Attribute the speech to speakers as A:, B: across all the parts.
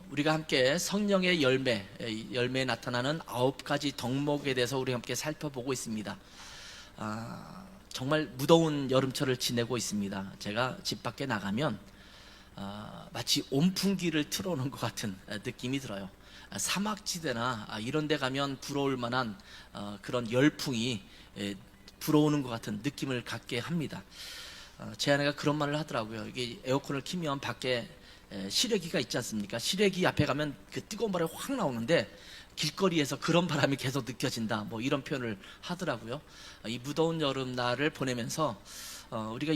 A: 우리가 함께 성령의 열매에 나타나는 9가지 덕목에 대해서 우리 함께 살펴보고 있습니다. 정말 무더운 여름철을 지내고 있습니다. 제가 집 밖에 나가면 마치 온풍기를 틀어놓은 것 같은 느낌이 들어요. 사막지대나 이런 데 가면 불어올 만한 그런 열풍이 불어오는 것 같은 느낌을 갖게 합니다. 제 아내가 그런 말을 하더라고요. 이게 에어컨을 키면 밖에 실외기가 있지 않습니까? 실외기 앞에 가면 그 뜨거운 바람이 확 나오는데 길거리에서 그런 바람이 계속 느껴진다, 뭐 이런 표현을 하더라고요. 이 무더운 여름날을 보내면서 우리가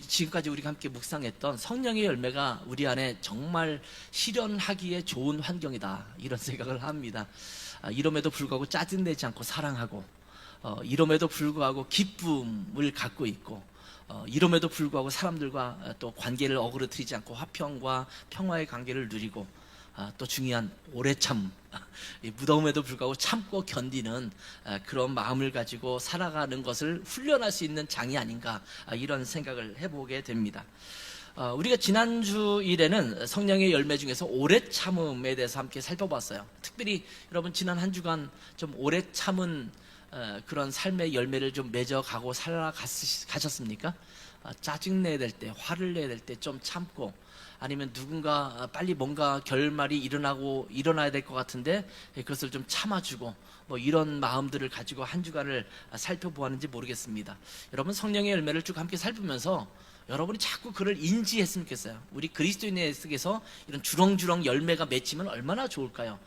A: 지금까지 우리가 함께 묵상했던 성령의 열매가 우리 안에 정말 실현하기에 좋은 환경이다, 이런 생각을 합니다. 이름에도 불구하고 짜증내지 않고 사랑하고, 이름에도 불구하고 기쁨을 갖고 있고, 이름에도 불구하고 사람들과 또 관계를 어그러뜨리지 않고 화평과 평화의 관계를 누리고, 또 중요한 오래 참, 무더움에도 불구하고 참고 견디는 그런 마음을 가지고 살아가는 것을 훈련할 수 있는 장이 아닌가, 이런 생각을 해보게 됩니다. 우리가 지난주일에는 성령의 열매 중에서 오래 참음에 대해서 함께 살펴봤어요. 특별히 여러분 지난 한 주간 좀 오래 참은 그런 삶의 열매를 좀 맺어가고 살아가셨습니까? 짜증내야 될 때, 화를 내야 될 때 좀 참고, 아니면 누군가 빨리 뭔가 결말이 일어나야 될 것 같은데 그것을 좀 참아주고, 뭐 이런 마음들을 가지고 한 주간을 살펴보았는지 모르겠습니다. 여러분 성령의 열매를 쭉 함께 살피면서 여러분이 자꾸 그를 인지했으면 좋겠어요. 우리 그리스도인에게서 이런 주렁주렁 열매가 맺히면 얼마나 좋을까요?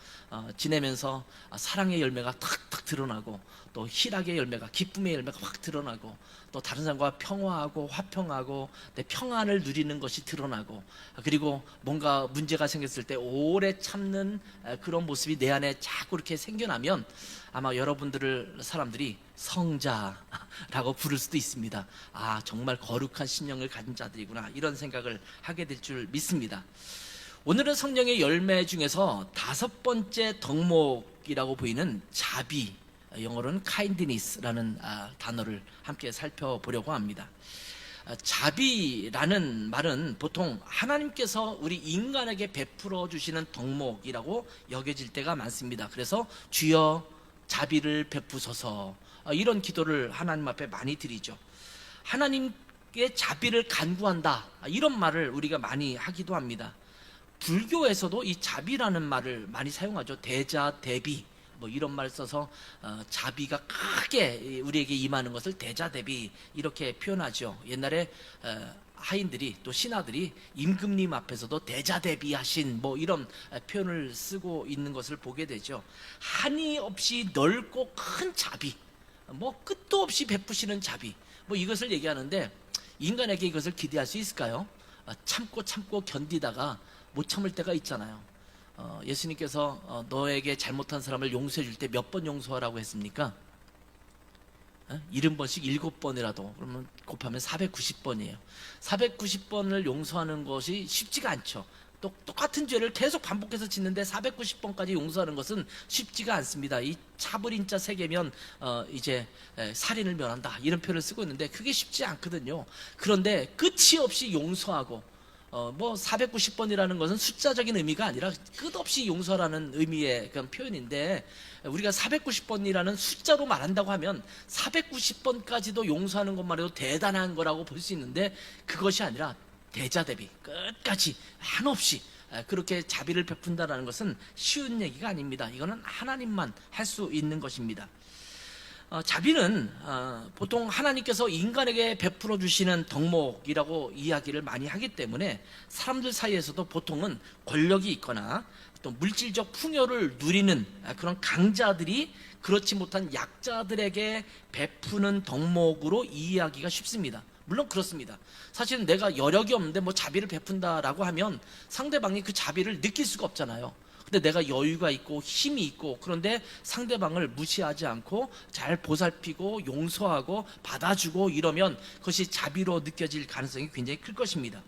A: 지내면서 사랑의 열매가 탁탁 드러나고, 또 희락의 열매가, 기쁨의 열매가 확 드러나고, 또 다른 사람과 평화하고 화평하고 내 평안을 누리는 것이 드러나고, 그리고 뭔가 문제가 생겼을 때 오래 참는 그런 모습이 내 안에 자꾸 이렇게 생겨나면 아마 사람들이 성자라고 부를 수도 있습니다. 정말 거룩한 신령을 가진 자들이구나, 이런 생각을 하게 될 줄 믿습니다. 오늘은 성령의 열매 중에서 5번째 덕목이라고 보이는 자비, 영어로는 kindness라는 단어를 함께 살펴보려고 합니다. 자비라는 말은 보통 하나님께서 우리 인간에게 베풀어 주시는 덕목이라고 여겨질 때가 많습니다. 그래서 주여 자비를 베푸소서, 이런 기도를 하나님 앞에 많이 드리죠. 하나님께 자비를 간구한다, 이런 말을 우리가 많이 하기도 합니다. 불교에서도 이 자비라는 말을 많이 사용하죠. 대자, 대비, 뭐 이런 말 써서 자비가 크게 우리에게 임하는 것을 대자대비, 이렇게 표현하죠. 옛날에 하인들이, 또 신하들이 임금님 앞에서도 대자대비하신, 뭐 이런 표현을 쓰고 있는 것을 보게 되죠. 한이 없이 넓고 큰 자비, 뭐 끝도 없이 베푸시는 자비, 뭐 이것을 얘기하는데, 인간에게 이것을 기대할 수 있을까요? 참고 견디다가 못 참을 때가 있잖아요. 예수님께서 너에게 잘못한 사람을 용서해 줄 때 몇 번 용서하라고 했습니까? 70번씩 7번이라도, 그러면 곱하면 490번이에요. 490번을 용서하는 것이 쉽지가 않죠. 똑같은 죄를 계속 반복해서 짓는데 490번까지 용서하는 것은 쉽지가 않습니다. 이 차불인자 3개면 이제 살인을 면한다, 이런 표현을 쓰고 있는데 그게 쉽지 않거든요. 그런데 끝이 없이 용서하고, 490번이라는 것은 숫자적인 의미가 아니라 끝없이 용서라는 의미의 그런 표현인데, 우리가 490번이라는 숫자로 말한다고 하면 490번까지도 용서하는 것만 해도 대단한 거라고 볼 수 있는데, 그것이 아니라 대자대비, 끝까지 한없이 그렇게 자비를 베푼다는 것은 쉬운 얘기가 아닙니다. 이거는 하나님만 할 수 있는 것입니다. 자비는 보통 하나님께서 인간에게 베풀어 주시는 덕목이라고 이야기를 많이 하기 때문에 사람들 사이에서도 보통은 권력이 있거나 또 물질적 풍요를 누리는 그런 강자들이 그렇지 못한 약자들에게 베푸는 덕목으로 이해하기가 쉽습니다. 물론 그렇습니다. 사실은 내가 여력이 없는데 뭐 자비를 베푼다라고 하면 상대방이 그 자비를 느낄 수가 없잖아요. 근데 내가 여유가 있고 힘이 있고, 그런데 상대방을 무시하지 않고 잘 보살피고 용서하고 받아주고 이러면 그것이 자비로 느껴질 가능성이 굉장히 클 것입니다.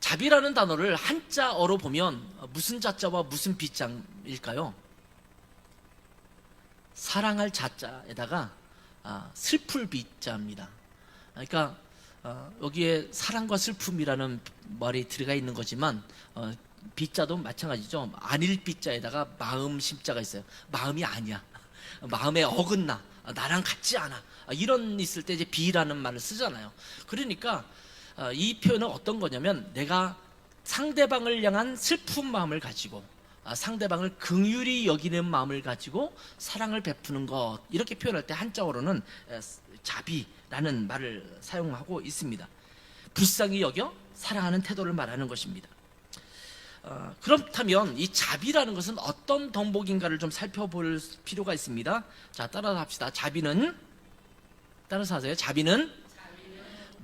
A: 자비라는 단어를 한자어로 보면 무슨 자자와 무슨 비자일까요? 사랑할 자자에다가 슬플 비자입니다. 그러니까 여기에 사랑과 슬픔이라는 말이 들어가 있는 거지만 비자도 마찬가지죠. 아닐 비자에다가 마음 심자가 있어요. 마음이 아니야. 마음에 어긋나. 나랑 같지 않아. 이런 있을 때 이제 비라는 말을 쓰잖아요. 그러니까 이 표현은 어떤 거냐면 내가 상대방을 향한 슬픈 마음을 가지고 상대방을 긍휼히 여기는 마음을 가지고 사랑을 베푸는 것, 이렇게 표현할 때 한자어로는 자비라는 말을 사용하고 있습니다. 불쌍히 여겨 사랑하는 태도를 말하는 것입니다. 그렇다면 이 자비라는 것은 어떤 덕목인가를 좀 살펴볼 필요가 있습니다. 자, 따라서 합시다. 자비는, 따라서 하세요. 자비는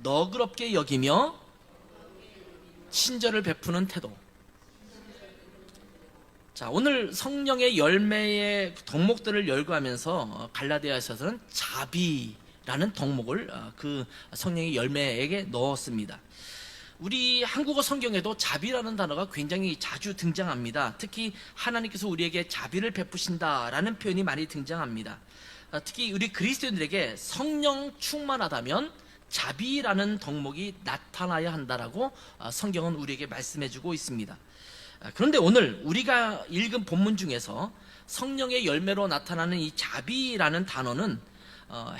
A: 너그럽게 여기며 친절을 베푸는 태도. 자, 오늘 성령의 열매의 덕목들을 열거하면서 갈라디아서는 자비라는 덕목을 그 성령의 열매에게 넣었습니다. 우리 한국어 성경에도 자비라는 단어가 굉장히 자주 등장합니다. 특히 하나님께서 우리에게 자비를 베푸신다라는 표현이 많이 등장합니다. 특히 우리 그리스도인들에게 성령 충만하다면 자비라는 덕목이 나타나야 한다라고 성경은 우리에게 말씀해주고 있습니다. 그런데 오늘 우리가 읽은 본문 중에서 성령의 열매로 나타나는 이 자비라는 단어는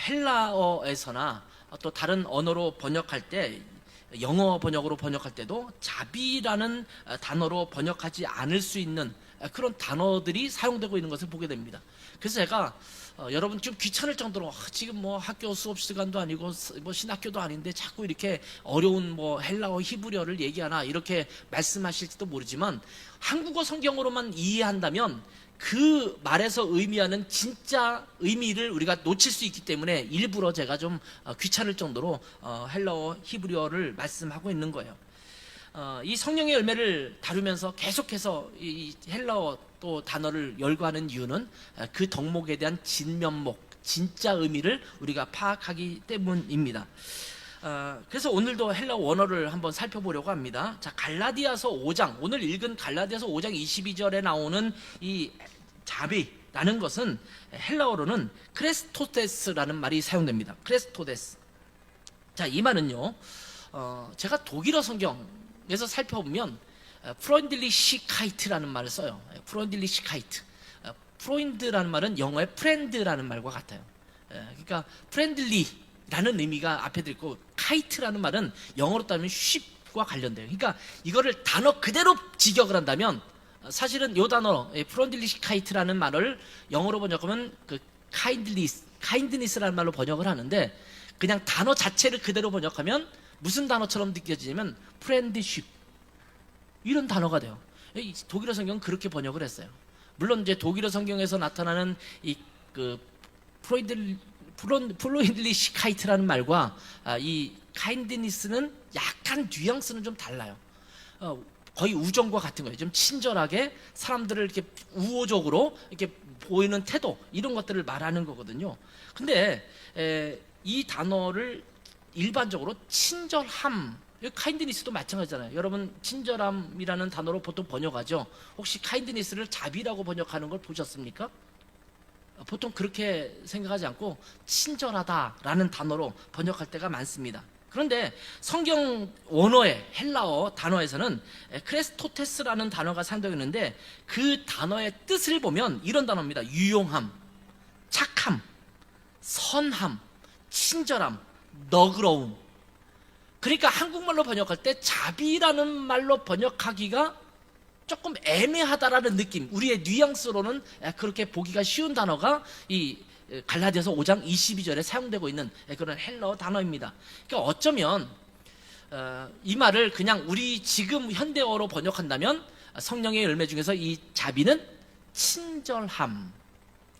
A: 헬라어에서나 또 다른 언어로 번역할 때, 영어 번역으로 번역할 때도 자비라는 단어로 번역하지 않을 수 있는 그런 단어들이 사용되고 있는 것을 보게 됩니다. 그래서 제가 여러분 좀 귀찮을 정도로 지금 뭐 학교 수업 시간도 아니고 뭐 신학교도 아닌데 자꾸 이렇게 어려운 뭐 헬라어 히브리어를 얘기하나 이렇게 말씀하실지도 모르지만 한국어 성경으로만 이해한다면 그 말에서 의미하는 진짜 의미를 우리가 놓칠 수 있기 때문에 일부러 제가 좀 귀찮을 정도로 헬라어 히브리어를 말씀하고 있는 거예요. 이 성령의 열매를 다루면서 계속해서 이 헬라어 또 단어를 열거하는 이유는 그 덕목에 대한 진면목, 진짜 의미를 우리가 파악하기 때문입니다. 그래서 오늘도 헬라어 원어를 한번 살펴보려고 합니다. 자, 갈라디아서 5장, 오늘 읽은 갈라디아서 5장 22절에 나오는 이 자비라는 것은 헬라어로는 크레스토데스라는 말이 사용됩니다. 크레스토데스. 자, 이 말은요, 제가 독일어 성경에서 살펴보면 프로인들리시카이트라는 말을 써요. 프로인들리시카이트. 프로인드라는 말은 영어의 프렌드라는 말과 같아요. 그러니까 프렌들리라는 의미가 앞에 들고, 카이트라는 말은 영어로 따면 쉽과 관련돼요. 그러니까 이거를 단어 그대로 직역을 한다면 사실은 이 단어 프로인들리시카이트라는 말을 영어로 번역하면 그 카인드니스라는 말로 번역을 하는데, 그냥 단어 자체를 그대로 번역하면 무슨 단어처럼 느껴지냐면 프렌드십, 이런 단어가 돼요. 독일어 성경은 그렇게 번역을 했어요. 물론 이제 독일어 성경에서 나타나는 이 그 플로인들리시카이트라는 말과 이 카인드니스는 약간 뉘앙스는 좀 달라요. 거의 우정과 같은 거예요. 좀 친절하게 사람들을 이렇게 우호적으로 이렇게 보이는 태도, 이런 것들을 말하는 거거든요. 근데 이 단어를 일반적으로 친절함, 카인드니스도 마찬가지잖아요. 여러분 친절함이라는 단어로 보통 번역하죠. 혹시 카인드니스를 자비라고 번역하는 걸 보셨습니까? 보통 그렇게 생각하지 않고 친절하다라는 단어로 번역할 때가 많습니다. 그런데 성경 원어의 헬라어 단어에서는 크레스토테스라는 단어가 사용되어 있는데, 그 단어의 뜻을 보면 이런 단어입니다. 유용함, 착함, 선함, 친절함, 너그러움. 그러니까 한국말로 번역할 때 자비라는 말로 번역하기가 조금 애매하다라는 느낌, 우리의 뉘앙스로는 그렇게 보기가 쉬운 단어가 이 갈라디아서 5장 22절에 사용되고 있는 그런 헬라어 단어입니다. 그러니까 어쩌면 이 말을 그냥 우리 지금 현대어로 번역한다면 성령의 열매 중에서 이 자비는 친절함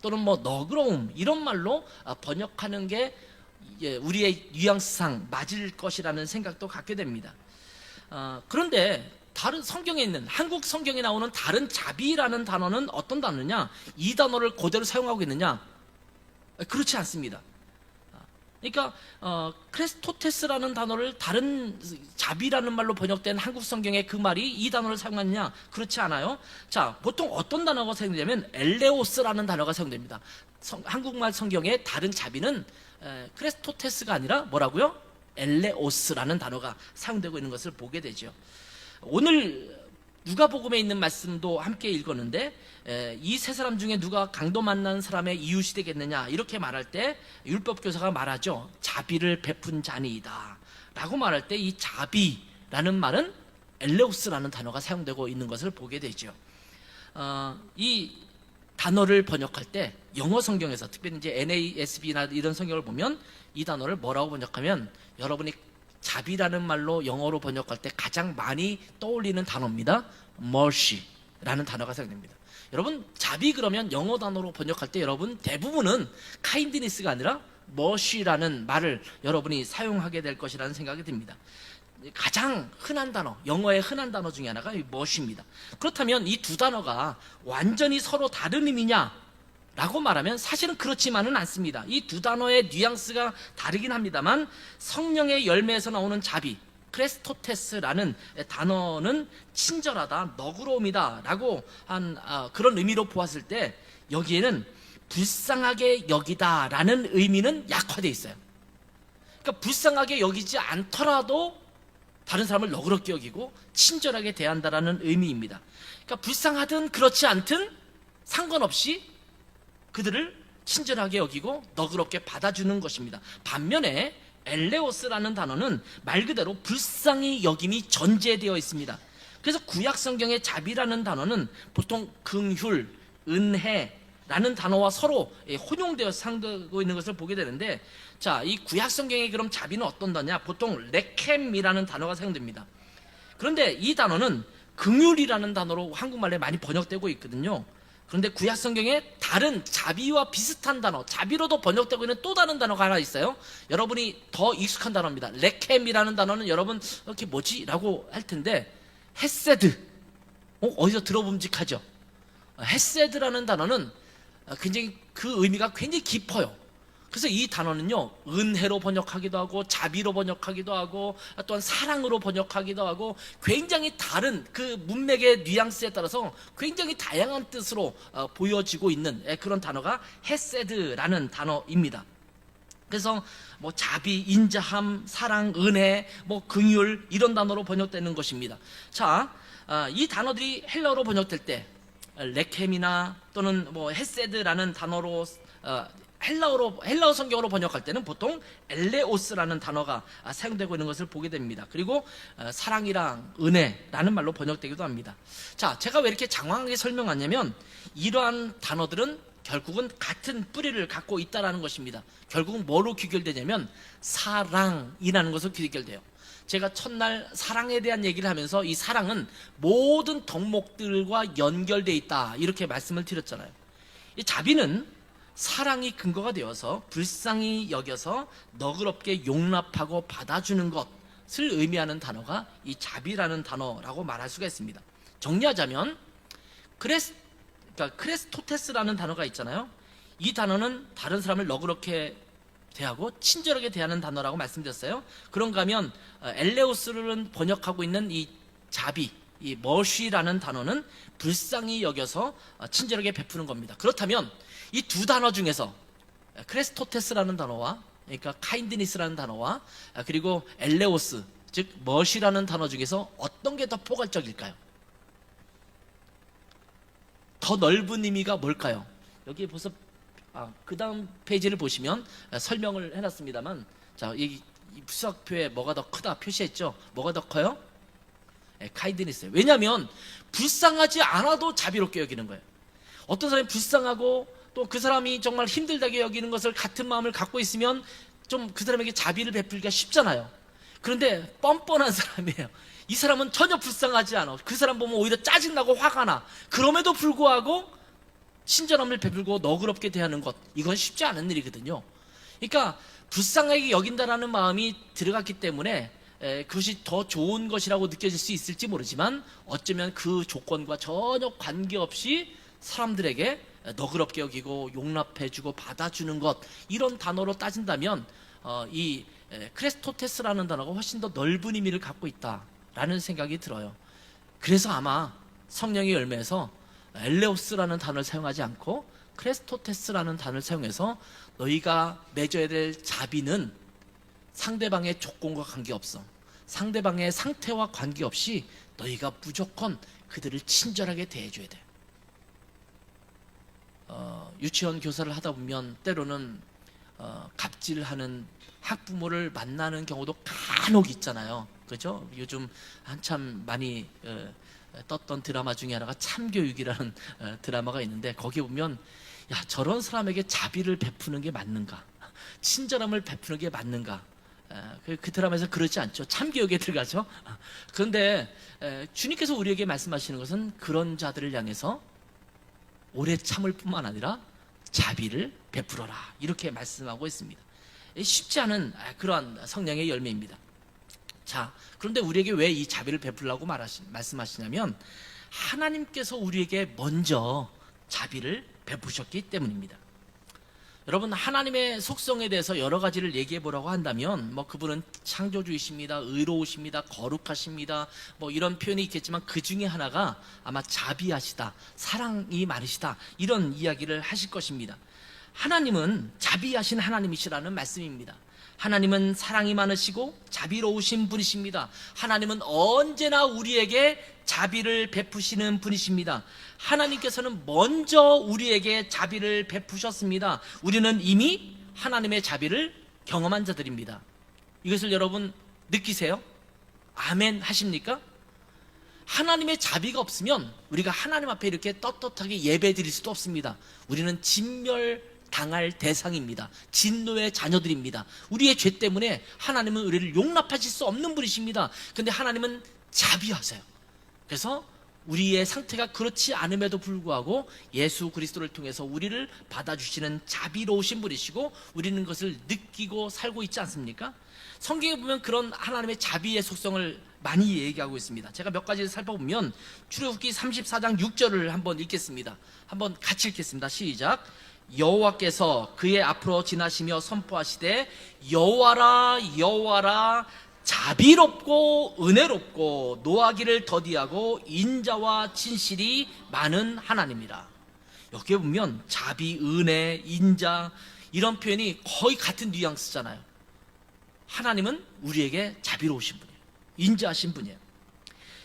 A: 또는 뭐 너그러움, 이런 말로 번역하는 게 우리의 뉘앙스상 맞을 것이라는 생각도 갖게 됩니다. 그런데 다른 성경에 있는, 한국 성경에 나오는 다른 자비라는 단어는 어떤 단어냐? 이 단어를 그대로 사용하고 있느냐? 그렇지 않습니다. 그러니까 크레스토테스라는 단어를 다른 자비라는 말로 번역된 한국 성경에 그 말이 이 단어를 사용하느냐? 그렇지 않아요. 자, 보통 어떤 단어가 사용되냐면 엘레오스라는 단어가 사용됩니다. 한국말 성경에 다른 자비는 크레스토테스가 아니라 뭐라고요? 엘레오스라는 단어가 사용되고 있는 것을 보게 되죠. 오늘 누가복음에 있는 말씀도 함께 읽었는데 이 세 사람 중에 누가 강도 만난 사람의 이웃이 되겠느냐 이렇게 말할 때 율법교사가 말하죠. 자비를 베푼 자니이다 라고 말할 때 이 자비라는 말은 엘레오스라는 단어가 사용되고 있는 것을 보게 되죠. 이 단어를 번역할 때 영어 성경에서 특별히 이제 NASB나 이런 성경을 보면 이 단어를 뭐라고 번역하면 여러분이 자비라는 말로 영어로 번역할 때 가장 많이 떠올리는 단어입니다. mercy라는 단어가 사용됩니다. 여러분 자비 그러면 영어 단어로 번역할 때 여러분 대부분은 kindness가 아니라 mercy라는 말을 여러분이 사용하게 될 것이라는 생각이 듭니다. 가장 흔한 단어, 영어의 흔한 단어 중에 하나가 mercy입니다. 그렇다면 이 두 단어가 완전히 서로 다른 의미냐? 라고 말하면 사실은 그렇지만은 않습니다. 이 두 단어의 뉘앙스가 다르긴 합니다만 성령의 열매에서 나오는 자비, 크레스토테스라는 단어는 친절하다, 너그러움이다 라고 한 그런 의미로 보았을 때 여기에는 불쌍하게 여기다 라는 의미는 약화되어 있어요. 그러니까 불쌍하게 여기지 않더라도 다른 사람을 너그럽게 여기고 친절하게 대한다라는 의미입니다. 그러니까 불쌍하든 그렇지 않든 상관없이 그들을 친절하게 여기고 너그럽게 받아주는 것입니다. 반면에 엘레오스라는 단어는 말 그대로 불쌍히 여김이 전제되어 있습니다. 그래서 구약 성경의 자비라는 단어는 보통 긍휼, 은혜라는 단어와 서로 혼용되어 사용되고 있는 것을 보게 되는데, 자, 이 구약 성경의 그럼 자비는 어떤 단어냐? 보통 레켐이라는 단어가 사용됩니다. 그런데 이 단어는 긍휼이라는 단어로 한국말에 많이 번역되고 있거든요. 그런데 구약 성경에 다른 자비와 비슷한 단어, 자비로도 번역되고 있는 또 다른 단어가 하나 있어요. 여러분이 더 익숙한 단어입니다. 레켐이라는 단어는 여러분 이렇게 뭐지? 라고 할 텐데 헤세드, 어디서 들어봄직하죠? 헤세드라는 단어는 굉장히 그 의미가 굉장히 깊어요. 그래서 이 단어는요, 은혜로 번역하기도 하고 자비로 번역하기도 하고 또한 사랑으로 번역하기도 하고 굉장히 다른 그 문맥의 뉘앙스에 따라서 굉장히 다양한 뜻으로 보여지고 있는 그런 단어가 헤세드라는 단어입니다. 그래서 뭐 자비, 인자함, 사랑, 은혜, 뭐 긍휼 이런 단어로 번역되는 것입니다. 자, 이 단어들이 헬라어로 번역될 때 레켐이나 또는 뭐 헤세드라는 단어로 헬라어 성경으로 번역할 때는 보통 엘레오스라는 단어가 사용되고 있는 것을 보게 됩니다. 그리고 사랑이랑 은혜라는 말로 번역되기도 합니다. 자, 제가 왜 이렇게 장황하게 설명하냐면 이러한 단어들은 결국은 같은 뿌리를 갖고 있다는 것입니다. 결국은 뭐로 귀결되냐면 사랑이라는 것으로 귀결돼요. 제가 첫날 사랑에 대한 얘기를 하면서 이 사랑은 모든 덕목들과 연결되어 있다 이렇게 말씀을 드렸잖아요. 이 자비는 사랑이 근거가 되어서 불쌍히 여겨서 너그럽게 용납하고 받아주는 것을 의미하는 단어가 이 자비라는 단어라고 말할 수가 있습니다. 정리하자면 크레스토테스라는 단어가 있잖아요. 이 단어는 다른 사람을 너그럽게 대하고 친절하게 대하는 단어라고 말씀드렸어요. 그런가 하면 엘레오스를 번역하고 있는 이 자비, 이 머시라는 단어는 불쌍히 여겨서 친절하게 베푸는 겁니다. 그렇다면 이 두 단어 중에서 크레스토테스라는 단어와 그러니까 카인드니스라는 단어와 그리고 엘레오스 즉 머시라는 단어 중에서 어떤 게 더 포괄적일까요? 더 넓은 의미가 뭘까요? 여기 벌써 그 다음 페이지를 보시면 설명을 해놨습니다만, 자, 이 수학표에 뭐가 더 크다 표시했죠? 뭐가 더 커요? 카인드니스. 왜냐하면 불쌍하지 않아도 자비롭게 여기는 거예요. 어떤 사람이 불쌍하고 또 그 사람이 정말 힘들다게 여기는 것을 같은 마음을 갖고 있으면 좀 그 사람에게 자비를 베풀기가 쉽잖아요. 그런데 뻔뻔한 사람이에요. 이 사람은 전혀 불쌍하지 않아. 그 사람 보면 오히려 짜증나고 화가 나. 그럼에도 불구하고 친절함을 베풀고 너그럽게 대하는 것, 이건 쉽지 않은 일이거든요. 그러니까 불쌍하게 여긴다라는 마음이 들어갔기 때문에 그것이 더 좋은 것이라고 느껴질 수 있을지 모르지만 어쩌면 그 조건과 전혀 관계없이 사람들에게 너그럽게 여기고 용납해주고 받아주는 것, 이런 단어로 따진다면 이 크레스토테스라는 단어가 훨씬 더 넓은 의미를 갖고 있다라는 생각이 들어요. 그래서 아마 성령의 열매에서 엘레오스라는 단어를 사용하지 않고 크레스토테스라는 단어를 사용해서 너희가 맺어야 될 자비는 상대방의 조건과 관계없어. 상대방의 상태와 관계없이 너희가 무조건 그들을 친절하게 대해줘야 돼. 유치원 교사를 하다 보면 때로는 갑질하는 학부모를 만나는 경우도 간혹 있잖아요. 그죠? 요즘 한참 많이 떴던 드라마 중에 하나가 참교육이라는 드라마가 있는데, 거기에 보면 야, 저런 사람에게 자비를 베푸는 게 맞는가? 친절함을 베푸는 게 맞는가? 그 드라마에서 그러지 않죠. 참교육에 들어가죠. 그런데 주님께서 우리에게 말씀하시는 것은 그런 자들을 향해서 오래 참을 뿐만 아니라 자비를 베풀어라, 이렇게 말씀하고 있습니다. 쉽지 않은 그러한 성령의 열매입니다. 자, 그런데 우리에게 왜 이 자비를 베풀라고 말씀하시냐면, 하나님께서 우리에게 먼저 자비를 베푸셨기 때문입니다. 여러분, 하나님의 속성에 대해서 여러 가지를 얘기해 보라고 한다면, 그분은 창조주이십니다, 의로우십니다, 거룩하십니다, 이런 표현이 있겠지만, 그 중에 하나가 아마 자비하시다, 사랑이 많으시다, 이런 이야기를 하실 것입니다. 하나님은 자비하신 하나님이시라는 말씀입니다. 하나님은 사랑이 많으시고 자비로우신 분이십니다. 하나님은 언제나 우리에게 자비를 베푸시는 분이십니다. 하나님께서는 먼저 우리에게 자비를 베푸셨습니다. 우리는 이미 하나님의 자비를 경험한 자들입니다. 이것을 여러분 느끼세요? 아멘 하십니까? 하나님의 자비가 없으면 우리가 하나님 앞에 이렇게 떳떳하게 예배 드릴 수도 없습니다. 우리는 진멸당할 대상입니다. 진노의 자녀들입니다. 우리의 죄 때문에 하나님은 우리를 용납하실 수 없는 분이십니다. 그런데 하나님은 자비하세요. 그래서 우리의 상태가 그렇지 않음에도 불구하고 예수 그리스도를 통해서 우리를 받아주시는 자비로우신 분이시고, 우리는 그것을 느끼고 살고 있지 않습니까? 성경에 보면 그런 하나님의 자비의 속성을 많이 얘기하고 있습니다. 제가 몇 가지를 살펴보면, 출애굽기 34장 6절을 한번 읽겠습니다. 한번 같이 읽겠습니다. 시작. 여호와께서 그의 앞으로 지나시며 선포하시되, 여호와라 여호와라, 자비롭고 은혜롭고 노하기를 더디하고 인자와 진실이 많은 하나님이라. 여기에 보면 자비, 은혜, 인자, 이런 표현이 거의 같은 뉘앙스잖아요. 하나님은 우리에게 자비로우신 분이에요. 인자하신 분이에요.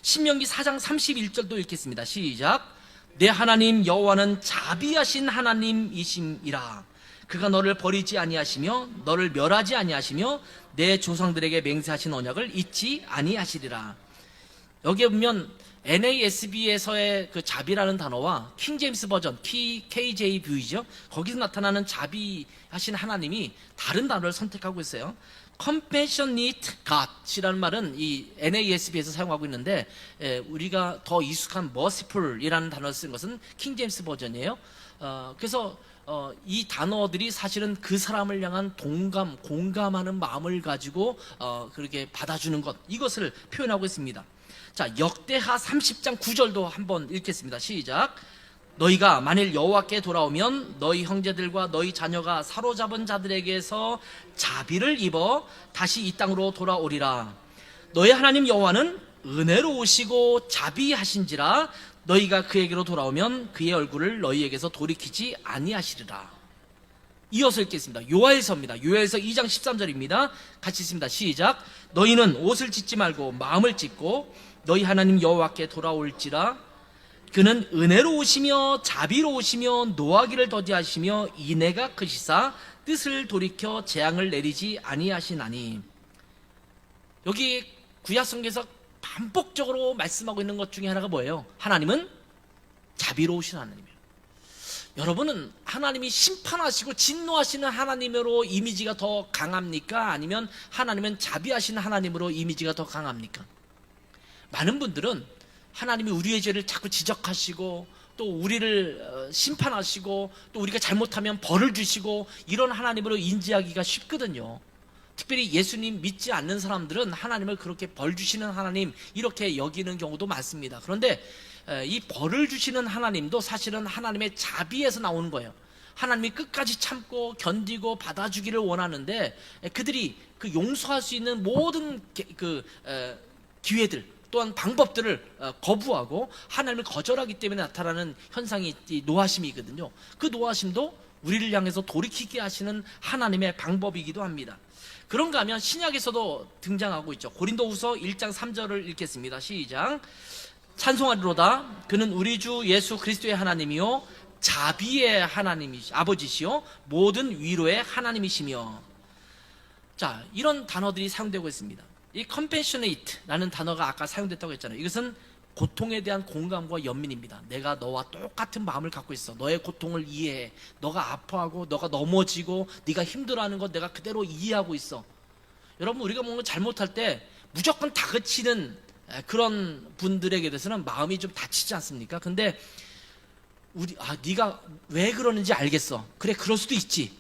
A: 신명기 4장 31절도 읽겠습니다. 시작. 내 하나님 여호와는 자비하신 하나님이심이라. 그가 너를 버리지 아니하시며 너를 멸하지 아니하시며 내 조상들에게 맹세하신 언약을 잊지 아니하시리라. 여기에 보면 NASB에서의 그 자비라는 단어와 킹제임스 버전 KJV죠, 거기서 나타나는 자비하신 하나님이 다른 단어를 선택하고 있어요. Compassionate God이라는 말은 이 NASB에서 사용하고 있는데, 우리가 더 익숙한 Merciful이라는 단어를 쓴 것은 킹제임스 버전이에요. 그래서 이 단어들이 사실은 그 사람을 향한 공감하는 마음을 가지고 그렇게 받아주는 것, 이것을 표현하고 있습니다. 자, 역대하 30장 9절도 한번 읽겠습니다. 시작. 너희가 만일 여호와께 돌아오면 너희 형제들과 너희 자녀가 사로잡은 자들에게서 자비를 입어 다시 이 땅으로 돌아오리라. 너희 하나님 여호와는 은혜로우시고 자비하신지라. 너희가 그에게로 돌아오면 그의 얼굴을 너희에게서 돌이키지 아니하시리라. 이어서 읽겠습니다. 요엘서입니다. 요엘서 2장 13절입니다. 같이 읽습니다. 시작. 너희는 옷을 찢지 말고 마음을 찢고 너희 하나님 여호와께 돌아올지라. 그는 은혜로우시며 자비로우시며 노하기를 더디하시며 인애가 크시사 뜻을 돌이켜 재앙을 내리지 아니하시나니. 여기 구약성경에서 반복적으로 말씀하고 있는 것 중에 하나가 뭐예요? 하나님은 자비로우신 하나님이에요. 여러분은 하나님이 심판하시고 진노하시는 하나님으로 이미지가 더 강합니까? 아니면 하나님은 자비하시는 하나님으로 이미지가 더 강합니까? 많은 분들은 하나님이 우리의 죄를 자꾸 지적하시고 또 우리를 심판하시고 또 우리가 잘못하면 벌을 주시고 이런 하나님으로 인지하기가 쉽거든요. 특별히 예수님 믿지 않는 사람들은 하나님을 그렇게 벌 주시는 하나님 이렇게 여기는 경우도 많습니다. 그런데 이 벌을 주시는 하나님도 사실은 하나님의 자비에서 나오는 거예요. 하나님이 끝까지 참고 견디고 받아주기를 원하는데 그들이 그 용서할 수 있는 모든 기회들 또한 방법들을 거부하고 하나님을 거절하기 때문에 나타나는 현상이 노하심이거든요. 그 노하심도 우리를 향해서 돌이키게 하시는 하나님의 방법이기도 합니다. 그런가 하면 신약에서도 등장하고 있죠. 고린도후서 1장 3절을 읽겠습니다. 시작. 찬송하리로다. 그는 우리 주 예수 그리스도의 하나님이요 자비의 아버지시요 모든 위로의 하나님이시며. 자, 이런 단어들이 사용되고 있습니다. 이 compassionate라는 단어가 아까 사용됐다고 했잖아요. 이것은 고통에 대한 공감과 연민입니다. 내가 너와 똑같은 마음을 갖고 있어. 너의 고통을 이해해. 너가 아파하고 너가 넘어지고 네가 힘들어하는 것 내가 그대로 이해하고 있어. 여러분, 우리가 뭔가 잘못할 때 무조건 다그치는 그런 분들에게 대해서는 마음이 좀 다치지 않습니까? 근데 네가 왜 그러는지 알겠어. 그래, 그럴 수도 있지.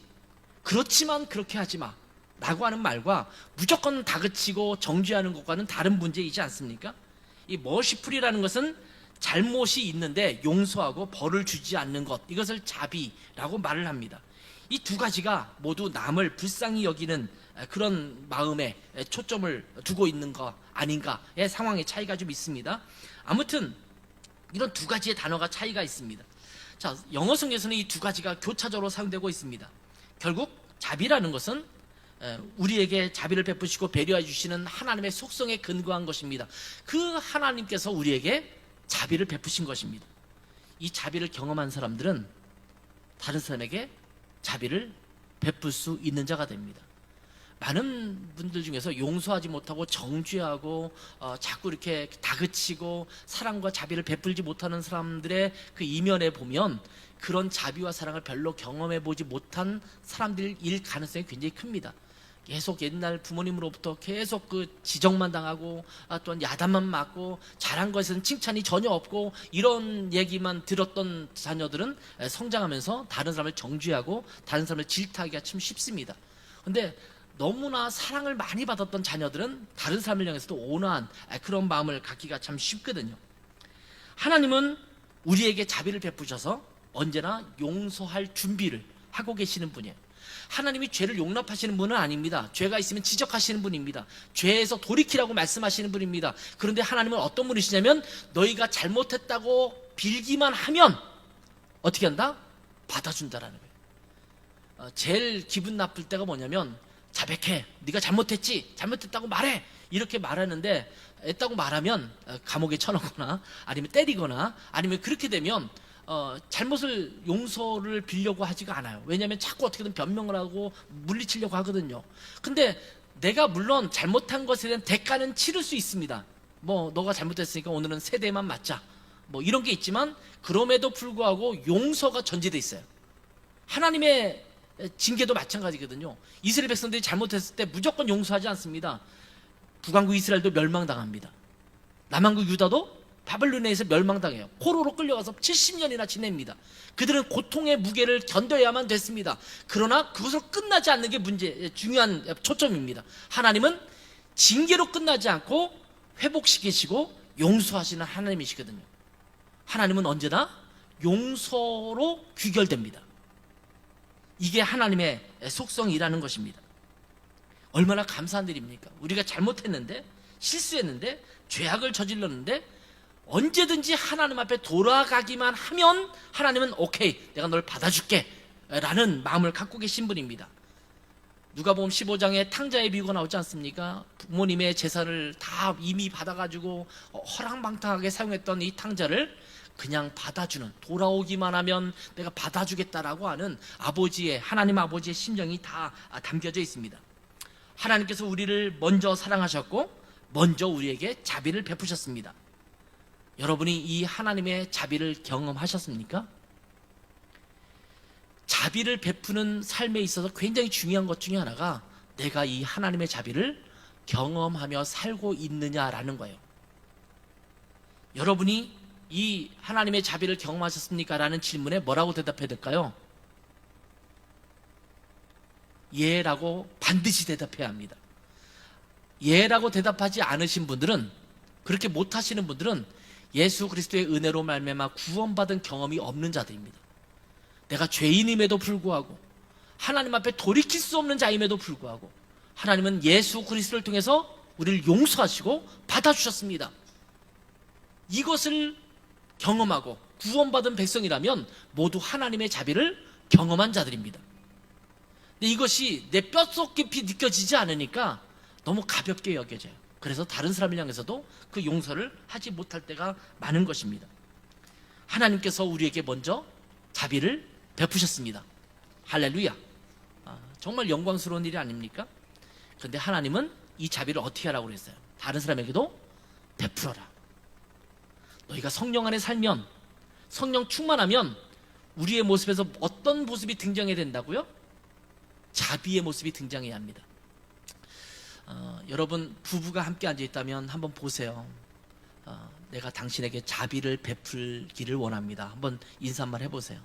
A: 그렇지만 그렇게 하지 마 라고 하는 말과 무조건 다그치고 정죄하는 것과는 다른 문제이지 않습니까? 이 머시풀이라는 것은 잘못이 있는데 용서하고 벌을 주지 않는 것, 이것을 자비라고 말을 합니다. 이 두 가지가 모두 남을 불쌍히 여기는 그런 마음에 초점을 두고 있는 거 아닌가의 상황의 차이가 좀 있습니다. 아무튼 이런 두 가지의 단어가 차이가 있습니다. 자, 영어 성경에서는 이 두 가지가 교차적으로 사용되고 있습니다. 결국 자비라는 것은 우리에게 자비를 베푸시고 배려해 주시는 하나님의 속성에 근거한 것입니다. 그 하나님께서 우리에게 자비를 베푸신 것입니다. 이 자비를 경험한 사람들은 다른 사람에게 자비를 베풀 수 있는 자가 됩니다. 많은 분들 중에서 용서하지 못하고 정죄하고 자꾸 이렇게 다그치고 사랑과 자비를 베풀지 못하는 사람들의 그 이면에 보면 그런 자비와 사랑을 별로 경험해 보지 못한 사람들일 가능성이 굉장히 큽니다. 계속 옛날 부모님으로부터 계속 그 지적만 당하고 또한 야단만 맞고 잘한 것은 칭찬이 전혀 없고 이런 얘기만 들었던 자녀들은 성장하면서 다른 사람을 정죄하고 다른 사람을 질타하기가 참 쉽습니다. 근데 너무나 사랑을 많이 받았던 자녀들은 다른 사람을 향해서도 온화한 그런 마음을 갖기가 참 쉽거든요. 하나님은 우리에게 자비를 베푸셔서 언제나 용서할 준비를 하고 계시는 분이에요. 하나님이 죄를 용납하시는 분은 아닙니다. 죄가 있으면 지적하시는 분입니다. 죄에서 돌이키라고 말씀하시는 분입니다. 그런데 하나님은 어떤 분이시냐면 너희가 잘못했다고 빌기만 하면 어떻게 한다? 받아준다라는 거예요. 제일 기분 나쁠 때가 뭐냐면 자백해, 네가 잘못했다고 말해, 이렇게 말하는데 했다고 말하면 감옥에 쳐넣거나 아니면 때리거나 아니면 그렇게 되면 잘못을 용서를 빌려고 하지가 않아요. 왜냐하면 자꾸 어떻게든 변명을 하고 물리치려고 하거든요. 근데 내가 물론 잘못한 것에 대한 대가는 치를 수 있습니다. 뭐 너가 잘못했으니까 오늘은 세 대만 맞자, 뭐 이런 게 있지만 그럼에도 불구하고 용서가 전제돼 있어요. 하나님의 징계도 마찬가지거든요. 이스라엘 백성들이 잘못했을 때 무조건 용서하지 않습니다. 북왕국 이스라엘도 멸망당합니다. 남왕국 유다도 바벨론에서 멸망당해요. 포로로 끌려가서 70년이나 지냅니다. 그들은 고통의 무게를 견뎌야만 됐습니다. 그러나 그것으로 끝나지 않는 게 중요한 초점입니다. 하나님은 징계로 끝나지 않고 회복시키시고 용서하시는 하나님이시거든요. 하나님은 언제나 용서로 귀결됩니다. 이게 하나님의 속성이라는 것입니다. 얼마나 감사한 일입니까? 우리가 잘못했는데, 실수했는데, 죄악을 저질렀는데 언제든지 하나님 앞에 돌아가기만 하면 하나님은 오케이, 내가 널 받아줄게 라는 마음을 갖고 계신 분입니다. 누가복음 15장에 탕자의 비유가 나오지 않습니까? 부모님의 재산을 다 이미 받아가지고 허랑방탕하게 사용했던 이 탕자를 그냥 받아주는, 돌아오기만 하면 내가 받아주겠다라고 하는 하나님 아버지의 심정이 다 담겨져 있습니다. 하나님께서 우리를 먼저 사랑하셨고 먼저 우리에게 자비를 베푸셨습니다. 여러분이 이 하나님의 자비를 경험하셨습니까? 자비를 베푸는 삶에 있어서 굉장히 중요한 것 중에 하나가 내가 이 하나님의 자비를 경험하며 살고 있느냐라는 거예요. 여러분이 이 하나님의 자비를 경험하셨습니까? 라는 질문에 뭐라고 대답해야 될까요? 예라고 반드시 대답해야 합니다. 예라고 대답하지 않으신 분들은, 그렇게 못하시는 분들은 예수 그리스도의 은혜로 말미암아 구원받은 경험이 없는 자들입니다. 내가 죄인임에도 불구하고 하나님 앞에 돌이킬 수 없는 자임에도 불구하고 하나님은 예수 그리스도를 통해서 우리를 용서하시고 받아주셨습니다. 이것을 경험하고 구원받은 백성이라면 모두 하나님의 자비를 경험한 자들입니다. 근데 이것이 내 뼛속 깊이 느껴지지 않으니까 너무 가볍게 여겨져요. 그래서 다른 사람을 향해서도 그 용서를 하지 못할 때가 많은 것입니다. 하나님께서 우리에게 먼저 자비를 베푸셨습니다. 할렐루야. 정말 영광스러운 일이 아닙니까? 그런데 하나님은 이 자비를 어떻게 하라고 그랬어요? 다른 사람에게도 베풀어라. 너희가 성령 안에 살면, 성령 충만하면 우리의 모습에서 어떤 모습이 등장해야 된다고요? 자비의 모습이 등장해야 합니다. 여러분 부부가 함께 앉아있다면 한번 보세요. 내가 당신에게 자비를 베풀기를 원합니다. 한번 인사 한번 해보세요.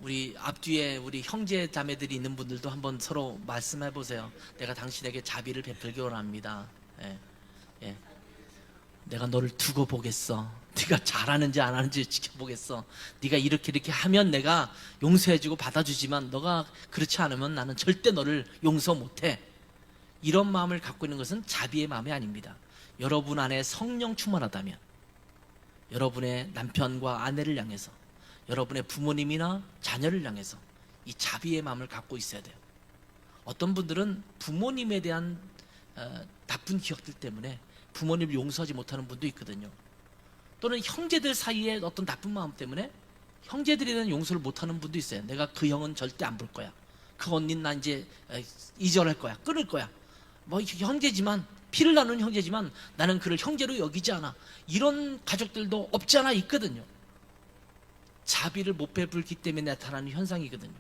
A: 우리 앞뒤에 우리 형제 자매들이 있는 분들도 한번 서로 말씀해 보세요. 내가 당신에게 자비를 베풀기 원합니다. 예, 예. 내가 너를 두고 보겠어. 네가 잘하는지 안 하는지 지켜보겠어. 네가 이렇게 하면 내가 용서해주고 받아주지만 너가 그렇지 않으면 나는 절대 너를 용서 못해. 이런 마음을 갖고 있는 것은 자비의 마음이 아닙니다. 여러분 안에 성령 충만하다면 여러분의 남편과 아내를 향해서, 여러분의 부모님이나 자녀를 향해서 이 자비의 마음을 갖고 있어야 돼요. 어떤 분들은 부모님에 대한 나쁜 기억들 때문에 부모님을 용서하지 못하는 분도 있거든요. 또는 형제들 사이에 어떤 나쁜 마음 때문에 형제들에 대한 용서를 못하는 분도 있어요. 내가 그 형은 절대 안 볼 거야. 그 언니는 나 이제 이절할 거야. 끊을 거야. 뭐 형제지만, 피를 나누는 형제지만 나는 그를 형제로 여기지 않아. 이런 가족들도 없지 않아 있거든요. 자비를 못 베풀기 때문에 나타나는 현상이거든요.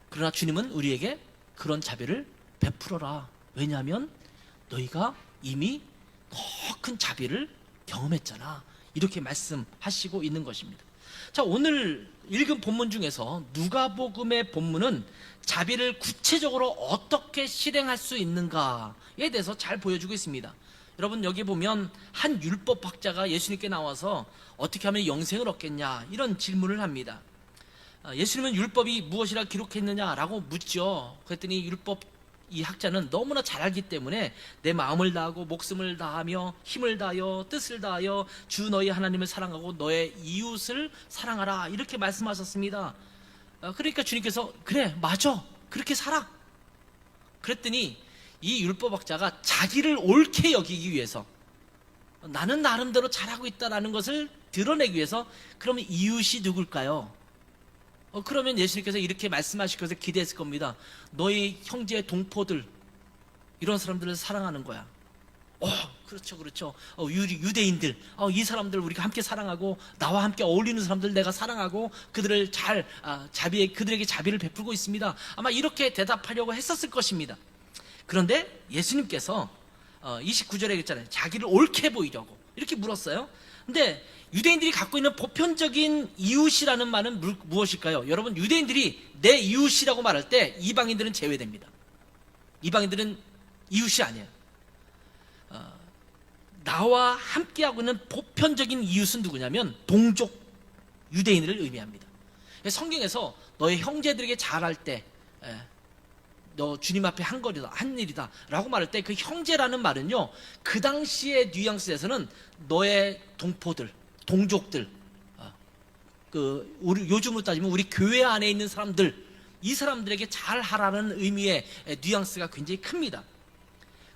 A: 그러나 주님은 우리에게 그런 자비를 베풀어라. 왜냐하면 너희가 이미 더 큰 자비를 경험했잖아. 이렇게 말씀하시고 있는 것입니다. 자, 오늘 읽은 본문 중에서 누가복음의 본문은 자비를 구체적으로 어떻게 실행할 수 있는가에 대해서 잘 보여주고 있습니다. 여러분 여기 보면 한 율법학자가 예수님께 나와서 어떻게 하면 영생을 얻겠냐 이런 질문을 합니다. 예수님은 율법이 무엇이라 기록했느냐라고 묻죠. 그랬더니 율법 이 학자는 너무나 잘 알기 때문에 내 마음을 다하고 목숨을 다하며 힘을 다하여 뜻을 다하여 주 너희 하나님을 사랑하고 너의 이웃을 사랑하라 이렇게 말씀하셨습니다. 그러니까 주님께서 그래 맞아 그렇게 살아. 그랬더니 이 율법학자가 자기를 옳게 여기기 위해서 나는 나름대로 잘하고 있다는 것을 드러내기 위해서 그러면 이웃이 누굴까요? 그러면 예수님께서 이렇게 말씀하실 것을 기대했을 겁니다. 너희 형제의 동포들 이런 사람들을 사랑하는 거야. 그렇죠. 유대인들 이 사람들 우리가 함께 사랑하고 나와 함께 어울리는 사람들 내가 사랑하고 그들을 잘 그들에게 자비를 베풀고 있습니다. 아마 이렇게 대답하려고 했었을 것입니다. 그런데 예수님께서 29절에 그랬잖아요. 자기를 옳게 보이려고 이렇게 물었어요. 근데 유대인들이 갖고 있는 보편적인 이웃이라는 말은 무엇일까요? 여러분 유대인들이 내 이웃이라고 말할 때 이방인들은 제외됩니다. 이방인들은 이웃이 아니에요. 나와 함께하고 있는 보편적인 이웃은 누구냐면 동족 유대인을 의미합니다. 성경에서 너의 형제들에게 잘할 때 너 주님 앞에 한 일이다 라고 말할 때 그 형제라는 말은요 그 당시의 뉘앙스에서는 너의 동포들 동족들 우리 요즘으로 따지면 우리 교회 안에 있는 사람들 이 사람들에게 잘하라는 의미의 뉘앙스가 굉장히 큽니다.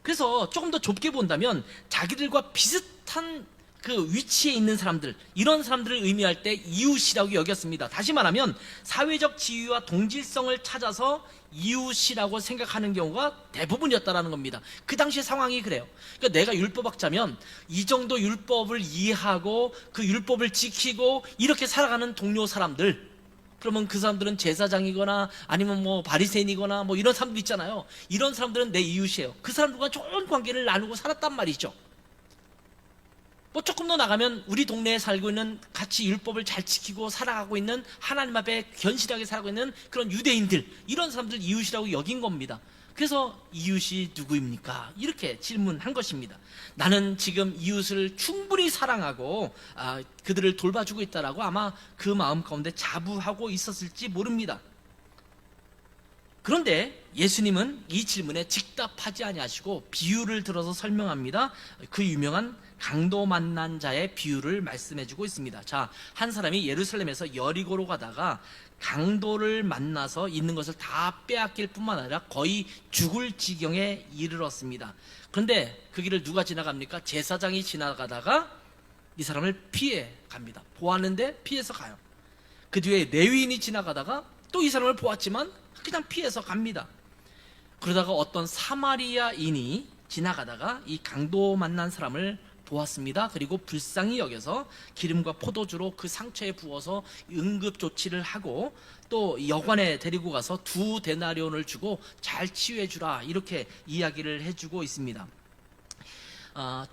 A: 그래서 조금 더 좁게 본다면 자기들과 비슷한 그 위치에 있는 사람들 이런 사람들을 의미할 때 이웃이라고 여겼습니다. 다시 말하면 사회적 지위와 동질성을 찾아서 이웃이라고 생각하는 경우가 대부분이었다라는 겁니다. 그 당시의 상황이 그래요. 그러니까 내가 율법학자면 이 정도 율법을 이해하고 그 율법을 지키고 이렇게 살아가는 동료 사람들 그러면 그 사람들은 제사장이거나 아니면 뭐 바리새인이거나 뭐 이런 사람들 있잖아요. 이런 사람들은 내 이웃이에요. 그 사람들과 좋은 관계를 나누고 살았단 말이죠. 뭐 조금 더 나가면 우리 동네에 살고 있는 같이 율법을 잘 지키고 살아가고 있는 하나님 앞에 견실하게 살아가고 있는 그런 유대인들 이런 사람들 이웃이라고 여긴 겁니다. 그래서 이웃이 누구입니까? 이렇게 질문한 것입니다. 나는 지금 이웃을 충분히 사랑하고 그들을 돌봐주고 있다라고 아마 그 마음 가운데 자부하고 있었을지 모릅니다. 그런데 예수님은 이 질문에 즉답하지 아니하시고 비유를 들어서 설명합니다. 그 유명한 강도 만난 자의 비유를 말씀해주고 있습니다. 자, 한 사람이 예루살렘에서 여리고로 가다가 강도를 만나서 있는 것을 다 빼앗길 뿐만 아니라 거의 죽을 지경에 이르렀습니다. 그런데 그 길을 누가 지나갑니까? 제사장이 지나가다가 이 사람을 피해 갑니다. 보았는데 피해서 가요. 그 뒤에 레위인이 지나가다가 또 이 사람을 보았지만 그냥 피해서 갑니다. 그러다가 어떤 사마리아인이 지나가다가 이 강도 만난 사람을 보았습니다. 그리고 불쌍히 여겨서 기름과 포도주로 그 상처에 부어서 응급조치를 하고 또 여관에 데리고 가서 2데나리온을 주고 잘 치유해 주라, 이렇게 이야기를 해주고 있습니다.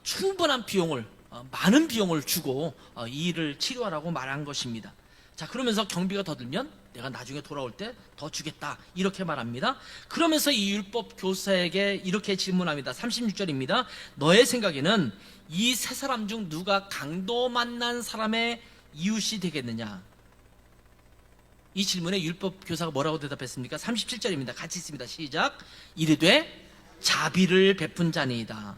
A: 충분한 비용을, 많은 비용을 주고 이 일을 치료하라고 말한 것입니다. 자, 그러면서 경비가 더 들면 내가 나중에 돌아올 때 더 주겠다, 이렇게 말합니다. 그러면서 이 율법 교사에게 이렇게 질문합니다. 36절입니다. 너의 생각에는 이 세 사람 중 누가 강도 만난 사람의 이웃이 되겠느냐? 이 질문에 율법 교사가 뭐라고 대답했습니까? 37절입니다. 같이 있습니다. 시작. 이르되 자비를 베푼 자니이다.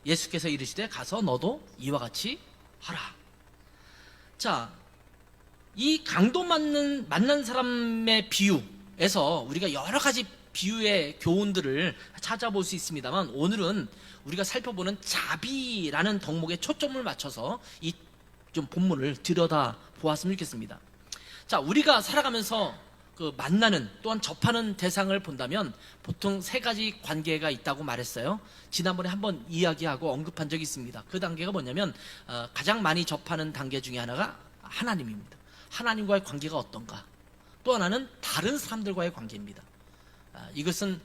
A: 예수께서 이르시되 가서 너도 이와 같이 하라. 자, 이 강도 만난 사람의 비유에서 우리가 여러 가지 비유의 교훈들을 찾아볼 수 있습니다만, 오늘은 우리가 살펴보는 자비라는 덕목에 초점을 맞춰서 이 좀 본문을 들여다 보았으면 좋겠습니다. 자, 우리가 살아가면서 그 만나는, 또한 접하는 대상을 본다면 보통 3가지 관계가 있다고 말했어요. 지난번에 한번 이야기하고 언급한 적이 있습니다. 그 단계가 뭐냐면 가장 많이 접하는 단계 중에 하나가 하나님입니다. 하나님과의 관계가 어떤가? 또 하나는 다른 사람들과의 관계입니다. 이것은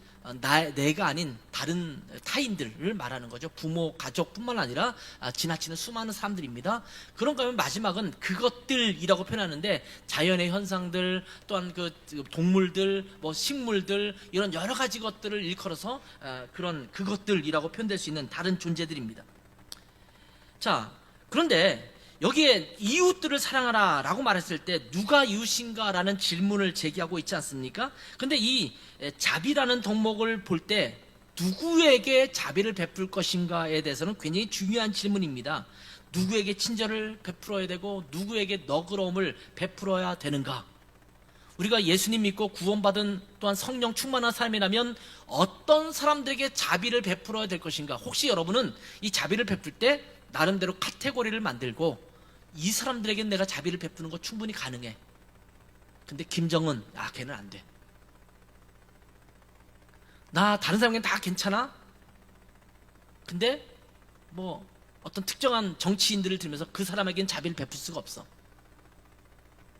A: 내가 아닌 다른 타인들을 말하는 거죠. 부모, 가족뿐만 아니라 지나치는 수많은 사람들입니다. 그런가 하면 마지막은 그것들이라고 표현하는데, 자연의 현상들, 또한 그 동물들, 뭐 식물들, 이런 여러 가지 것들을 일컬어서 그런 그것들이라고 표현될 수 있는 다른 존재들입니다. 자, 그런데 여기에 이웃들을 사랑하라 라고 말했을 때 누가 이웃인가 라는 질문을 제기하고 있지 않습니까? 근데 이 자비라는 덕목을 볼 때 누구에게 자비를 베풀 것인가에 대해서는 굉장히 중요한 질문입니다. 누구에게 친절을 베풀어야 되고 누구에게 너그러움을 베풀어야 되는가? 우리가 예수님 믿고 구원받은, 또한 성령 충만한 삶이라면 어떤 사람들에게 자비를 베풀어야 될 것인가? 혹시 여러분은 이 자비를 베풀 때 나름대로 카테고리를 만들고 이 사람들에게는 내가 자비를 베푸는 거 충분히 가능해, 근데 김정은, 걔는 안 돼. 나 다른 사람에게는 다 괜찮아? 근데 뭐 어떤 특정한 정치인들을 들면서 그 사람에게는 자비를 베풀 수가 없어.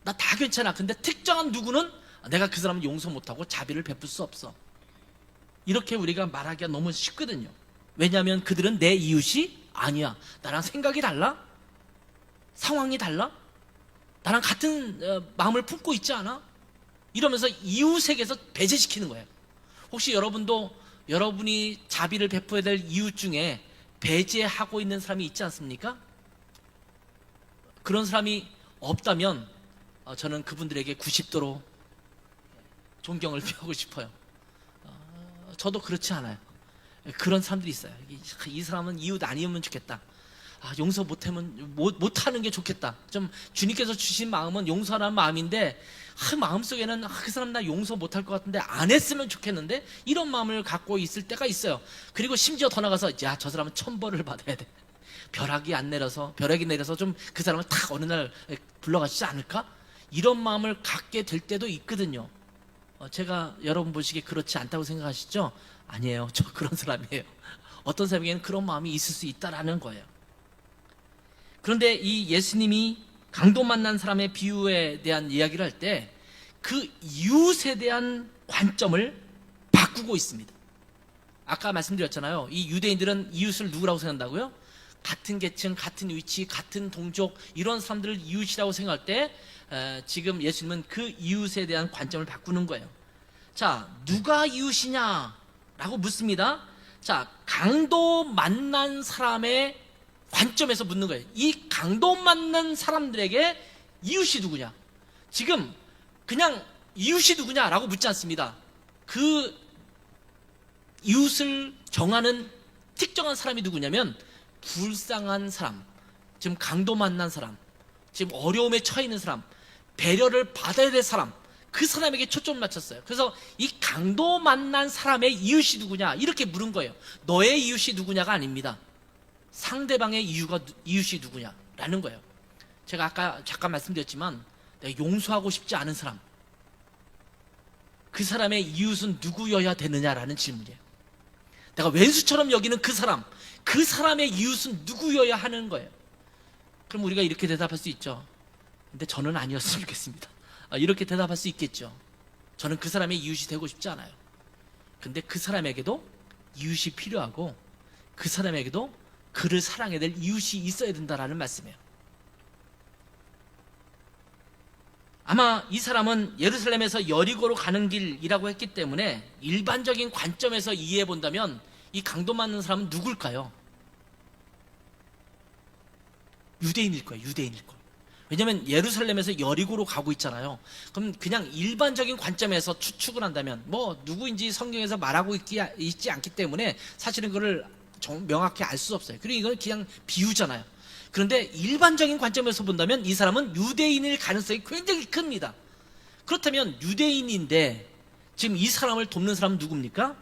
A: 나 다 괜찮아. 근데 특정한 누구는 내가 그 사람을 용서 못하고 자비를 베풀 수 없어. 이렇게 우리가 말하기가 너무 쉽거든요. 왜냐하면 그들은 내 이웃이 아니야. 나랑 생각이 달라? 상황이 달라? 나랑 같은 마음을 품고 있지 않아? 이러면서 이웃에게서 배제시키는 거예요. 혹시 여러분도 여러분이 자비를 베풀어야 될 이웃 중에 배제하고 있는 사람이 있지 않습니까? 그런 사람이 없다면 저는 그분들에게 90도로 존경을 표하고 싶어요. 저도 그렇지 않아요. 그런 사람들이 있어요. 이 사람은 이웃 아니면 좋겠다. 용서 못하는 게 좋겠다. 좀 주님께서 주신 마음은 용서하는 마음인데, 마음속에는 그 사람 나 용서 못할 것 같은데 안 했으면 좋겠는데, 이런 마음을 갖고 있을 때가 있어요. 그리고 심지어 더 나가서 저 사람은 천벌을 받아야 돼. 벼락이 내려서 좀 그 사람을 탁 어느 날 불러가시지 않을까? 이런 마음을 갖게 될 때도 있거든요. 제가 여러분 보시기에 그렇지 않다고 생각하시죠? 아니에요. 저 그런 사람이에요. 어떤 사람에게는 그런 마음이 있을 수 있다라는 거예요. 그런데 이 예수님이 강도 만난 사람의 비유에 대한 이야기를 할 때 그 이웃에 대한 관점을 바꾸고 있습니다. 아까 말씀드렸잖아요. 이 유대인들은 이웃을 누구라고 생각한다고요? 같은 계층, 같은 위치, 같은 동족, 이런 사람들을 이웃이라고 생각할 때 지금 예수님은 그 이웃에 대한 관점을 바꾸는 거예요. 자, 누가 이웃이냐라고 묻습니다. 자, 강도 만난 사람의 관점에서 묻는 거예요. 이 강도 만난 사람들에게 이웃이 누구냐? 지금 그냥 이웃이 누구냐라고 묻지 않습니다. 그 이웃을 정하는 특정한 사람이 누구냐면 불쌍한 사람, 지금 강도 만난 사람, 지금 어려움에 처해 있는 사람, 배려를 받아야 될 사람, 그 사람에게 초점을 맞췄어요. 그래서 이 강도 만난 사람의 이웃이 누구냐 이렇게 물은 거예요. 너의 이웃이 누구냐가 아닙니다. 상대방의 이웃이 누구냐라는 거예요. 제가 아까 잠깐 말씀드렸지만 내가 용서하고 싶지 않은 사람, 그 사람의 이웃은 누구여야 되느냐라는 질문이에요. 내가 왼수처럼 여기는 그 사람, 그 사람의 이웃은 누구여야 하는 거예요. 그럼 우리가 이렇게 대답할 수 있죠. 근데 저는 아니었으면 좋겠습니다. 이렇게 대답할 수 있겠죠. 저는 그 사람의 이웃이 되고 싶지 않아요. 근데 그 사람에게도 이웃이 필요하고 그 사람에게도 그를 사랑해야 될 이웃이 있어야 된다라는 말씀이에요. 아마 이 사람은 예루살렘에서 여리고로 가는 길이라고 했기 때문에 일반적인 관점에서 이해해 본다면 이 강도 맞는 사람은 누굴까요? 유대인일 거예요. 유대인일 거예요. 왜냐하면 예루살렘에서 여리고로 가고 있잖아요. 그럼 그냥 일반적인 관점에서 추측을 한다면 뭐 누구인지 성경에서 말하고 있지 않기 때문에 사실은 그걸 명확히 알 수 없어요. 그리고 이건 그냥 비유잖아요. 그런데 일반적인 관점에서 본다면 이 사람은 유대인일 가능성이 굉장히 큽니다. 그렇다면 유대인인데 지금 이 사람을 돕는 사람은 누굽니까?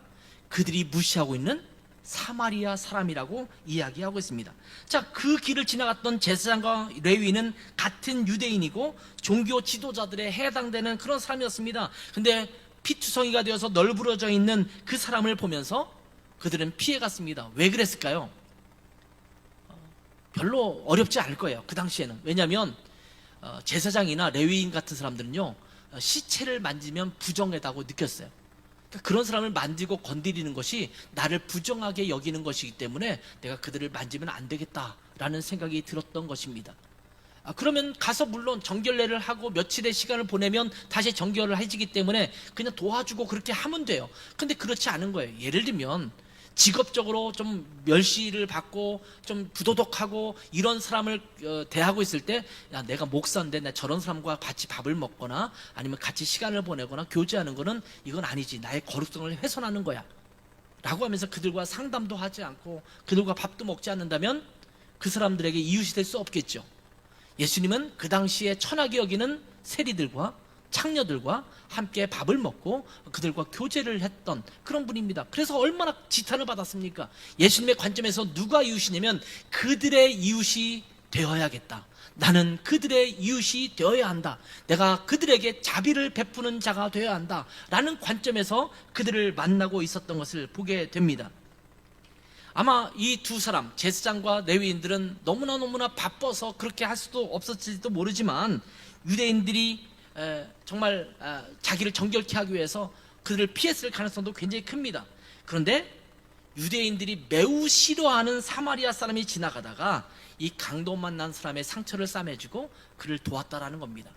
A: 그들이 무시하고 있는 사마리아 사람이라고 이야기하고 있습니다. 자, 그 길을 지나갔던 제사장과 레위인은 같은 유대인이고 종교 지도자들에 해당되는 그런 사람이었습니다. 근데 피투성이가 되어서 널브러져 있는 그 사람을 보면서 그들은 피해갔습니다. 왜 그랬을까요? 별로 어렵지 않을 거예요. 그 당시에는. 왜냐하면 제사장이나 레위인 같은 사람들은요, 시체를 만지면 부정하다고 느꼈어요. 그러니까 그런 사람을 만지고 건드리는 것이 나를 부정하게 여기는 것이기 때문에 내가 그들을 만지면 안 되겠다라는 생각이 들었던 것입니다. 그러면 가서 물론 정결례를 하고 며칠의 시간을 보내면 다시 정결을 해지기 때문에 그냥 도와주고 그렇게 하면 돼요. 근데 그렇지 않은 거예요. 예를 들면 직업적으로 좀 멸시를 받고 좀 부도덕하고 이런 사람을 대하고 있을 때, 야, 내가 목사인데 나 저런 사람과 같이 밥을 먹거나 아니면 같이 시간을 보내거나 교제하는 거는 이건 아니지, 나의 거룩성을 훼손하는 거야 라고 하면서 그들과 상담도 하지 않고 그들과 밥도 먹지 않는다면 그 사람들에게 이웃이 될 수 없겠죠. 예수님은 그 당시에 천하게 여기는 세리들과 창녀들과 함께 밥을 먹고 그들과 교제를 했던 그런 분입니다. 그래서 얼마나 지탄을 받았습니까? 예수님의 관점에서 누가 이웃이냐면 그들의 이웃이 되어야겠다. 나는 그들의 이웃이 되어야 한다. 내가 그들에게 자비를 베푸는 자가 되어야 한다. 라는 관점에서 그들을 만나고 있었던 것을 보게 됩니다. 아마 이 두 사람, 제사장과 레위인들은 너무나 바빠서 그렇게 할 수도 없었을지도 모르지만 유대인들이 정말 자기를 정결케 하기 위해서 그들을 피했을 가능성도 굉장히 큽니다. 그런데 유대인들이 매우 싫어하는 사마리아 사람이 지나가다가 이 강도 만난 사람의 상처를 싸매주고 그를 도왔다라는 겁니다.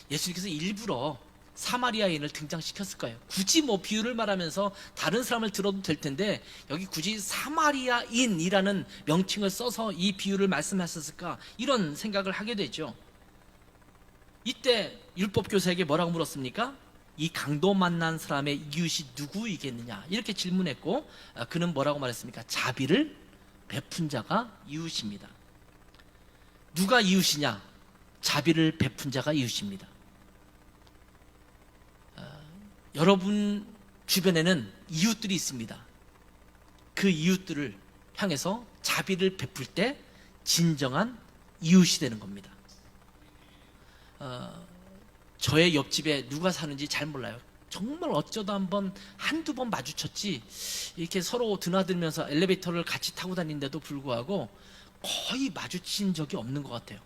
A: 예수님께서 일부러 사마리아인을 등장시켰을 거예요. 굳이 뭐 비유를 말하면서 다른 사람을 들어도 될 텐데 여기 굳이 사마리아인이라는 명칭을 써서 이 비유를 말씀하셨을까, 이런 생각을 하게 되죠. 이때 율법교사에게 뭐라고 물었습니까? 이 강도 만난 사람의 이웃이 누구이겠느냐 이렇게 질문했고, 그는 뭐라고 말했습니까? 자비를 베푼 자가 이웃입니다. 누가 이웃이냐? 자비를 베푼 자가 이웃입니다. 여러분 주변에는 이웃들이 있습니다. 그 이웃들을 향해서 자비를 베풀 때 진정한 이웃이 되는 겁니다. 저의 옆집에 누가 사는지 잘 몰라요. 정말 어쩌다 한두 번 마주쳤지, 이렇게 서로 드나들면서 엘리베이터를 같이 타고 다니는데도 불구하고 거의 마주친 적이 없는 것 같아요.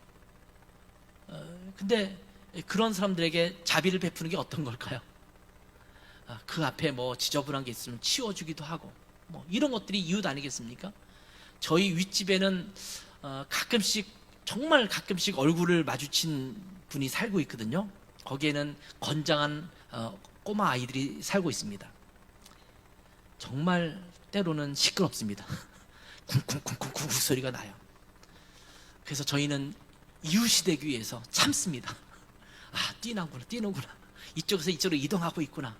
A: 근데 그런 사람들에게 자비를 베푸는 게 어떤 걸까요? 그 앞에 뭐 지저분한 게 있으면 치워주기도 하고, 뭐 이런 것들이 이웃 아니겠습니까? 저희 윗집에는 정말 가끔씩 얼굴을 마주친 분이 살고 있거든요. 거기에는 건장한 꼬마 아이들이 살고 있습니다. 정말 때로는 시끄럽습니다. 쿵쿵쿵쿵쿵 소리가 나요. 그래서 저희는 이웃이 되기 위해서 참습니다. 뛰는구나. 이쪽에서 이쪽으로 이동하고 있구나.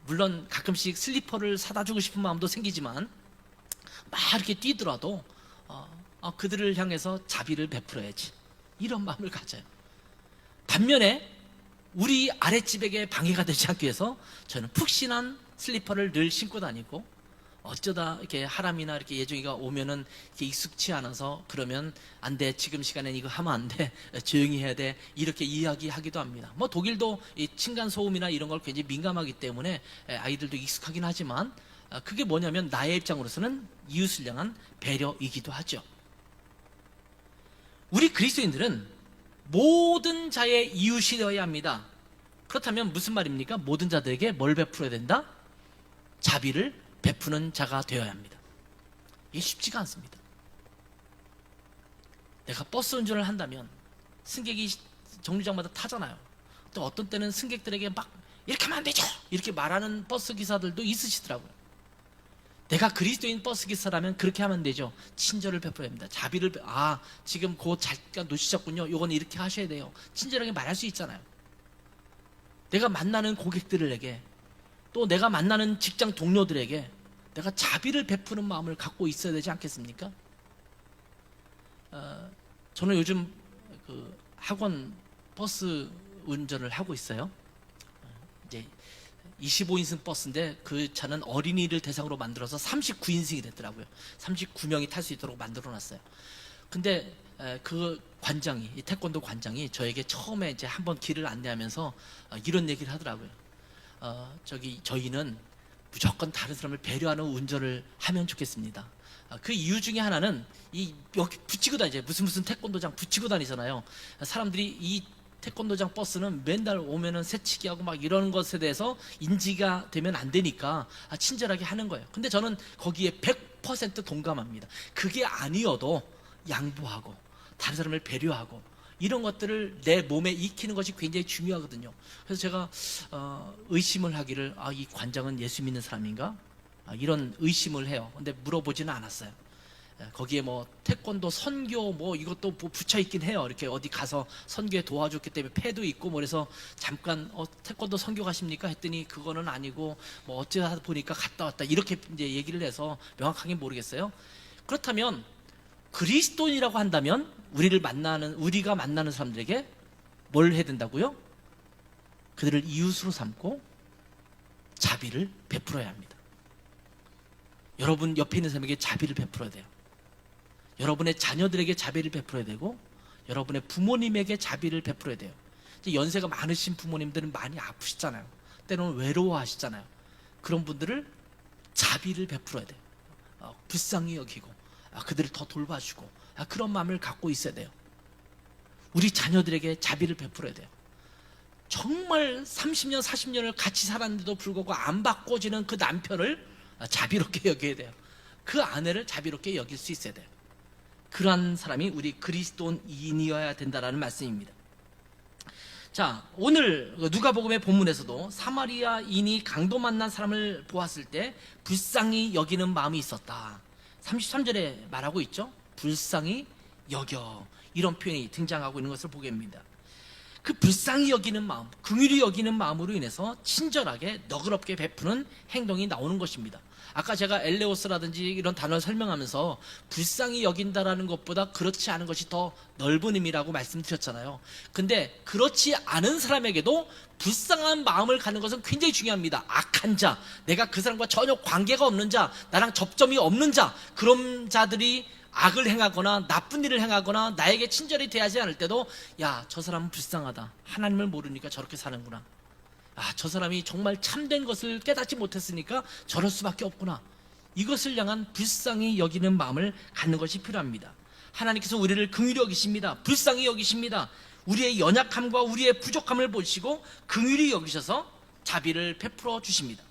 A: 물론 가끔씩 슬리퍼를 사다 주고 싶은 마음도 생기지만 막 이렇게 뛰더라도 그들을 향해서 자비를 베풀어야지, 이런 마음을 가져요. 반면에 우리 아랫집에게 방해가 되지 않기 위해서 저는 푹신한 슬리퍼를 늘 신고 다니고, 어쩌다 이렇게 하람이나 이렇게 예정이가 오면은 이렇게 익숙치 않아서 그러면 안 돼, 지금 시간엔 이거 하면 안 돼, 조용히 해야 돼, 이렇게 이야기하기도 합니다. 뭐 독일도 이 층간 소음이나 이런 걸 굉장히 민감하기 때문에 아이들도 익숙하긴 하지만, 그게 뭐냐면 나의 입장으로서는 이웃을 향한 배려이기도 하죠. 우리 그리스도인들은 모든 자의 이웃이 되어야 합니다. 그렇다면 무슨 말입니까? 모든 자들에게 뭘 베풀어야 된다? 자비를 베푸는 자가 되어야 합니다. 이게 쉽지가 않습니다. 내가 버스 운전을 한다면 승객이 정류장마다 타잖아요. 또 어떤 때는 승객들에게 막 이렇게 하면 안 되죠, 이렇게 말하는 버스 기사들도 있으시더라고요. 내가 그리스도인 버스 기사라면 그렇게 하면 되죠. 친절을 베풀어야 합니다. 자비를 지금 곧 잠깐 놓치셨군요, 요건 이렇게 하셔야 돼요, 친절하게 말할 수 있잖아요. 내가 만나는 고객들에게, 또 내가 만나는 직장 동료들에게 내가 자비를 베푸는 마음을 갖고 있어야 되지 않겠습니까? 저는 요즘 그 학원 버스 운전을 하고 있어요. 이제 25인승 버스인데 그 차는 어린이를 대상으로 만들어서 39인승이 됐더라고요. 39명이 탈 수 있도록 만들어 놨어요. 근데 그 관장이, 이 태권도 관장이 저에게 처음에 이제 한번 길을 안내하면서 이런 얘기를 하더라고요. 저희는 무조건 다른 사람을 배려하는 운전을 하면 좋겠습니다. 그 이유 중에 하나는 여기 붙이고 다니죠. 무슨 태권도장 붙이고 다니잖아요. 사람들이 이 태권도장 버스는 맨날 오면은 새치기 하고 막 이런 것에 대해서 인지가 되면 안 되니까 친절하게 하는 거예요. 근데 저는 거기에 100% 동감합니다. 그게 아니어도 양보하고 다른 사람을 배려하고 이런 것들을 내 몸에 익히는 것이 굉장히 중요하거든요. 그래서 제가 의심을 하기를, 이 관장은 예수 믿는 사람인가? 이런 의심을 해요. 근데 물어보지는 않았어요. 거기에 뭐 태권도 선교 뭐 이것도 뭐 붙여 있긴 해요. 이렇게 어디 가서 선교에 도와줬기 때문에 패도 있고, 뭐 그래서 잠깐 태권도 선교 가십니까? 했더니 그거는 아니고 뭐 어쩌다 보니까 갔다 왔다, 이렇게 이제 얘기를 해서 명확하게 모르겠어요. 그렇다면 그리스도인이라고 한다면 우리가 만나는 사람들에게 뭘 해야 된다고요? 그들을 이웃으로 삼고 자비를 베풀어야 합니다. 여러분 옆에 있는 사람에게 자비를 베풀어야 돼요. 여러분의 자녀들에게 자비를 베풀어야 되고, 여러분의 부모님에게 자비를 베풀어야 돼요. 이제 연세가 많으신 부모님들은 많이 아프시잖아요. 때로는 외로워하시잖아요. 그런 분들을 자비를 베풀어야 돼요. 불쌍히 여기고 그들을 더 돌봐주고 그런 마음을 갖고 있어야 돼요. 우리 자녀들에게 자비를 베풀어야 돼요. 정말 30년 40년을 같이 살았는데도 불구하고 안 바꿔지는 그 남편을 자비롭게 여겨야 돼요. 그 아내를 자비롭게 여길 수 있어야 돼요. 그러한 사람이 우리 그리스도인이어야 된다라는 말씀입니다. 자, 오늘 누가복음의 본문에서도 사마리아인이 강도 만난 사람을 보았을 때 불쌍히 여기는 마음이 있었다, 33절에 말하고 있죠. 불쌍히 여겨, 이런 표현이 등장하고 있는 것을 보게 됩니다. 그 불쌍히 여기는 마음, 긍휼히 여기는 마음으로 인해서 친절하게 너그럽게 베푸는 행동이 나오는 것입니다. 아까 제가 엘레오스라든지 이런 단어를 설명하면서 불쌍히 여긴다라는 것보다 그렇지 않은 것이 더 넓은 의미라고 말씀드렸잖아요. 근데 그렇지 않은 사람에게도 불쌍한 마음을 갖는 것은 굉장히 중요합니다. 악한 자, 내가 그 사람과 전혀 관계가 없는 자, 나랑 접점이 없는 자, 그런 자들이 악을 행하거나 나쁜 일을 행하거나 나에게 친절히 대하지 않을 때도, 야, 저 사람은 불쌍하다, 하나님을 모르니까 저렇게 사는구나, 저 사람이 정말 참된 것을 깨닫지 못했으니까 저럴 수밖에 없구나, 이것을 향한 불쌍히 여기는 마음을 갖는 것이 필요합니다. 하나님께서 우리를 긍휼히 여기십니다. 불쌍히 여기십니다. 우리의 연약함과 우리의 부족함을 보시고 긍휼히 여기셔서 자비를 베풀어 주십니다.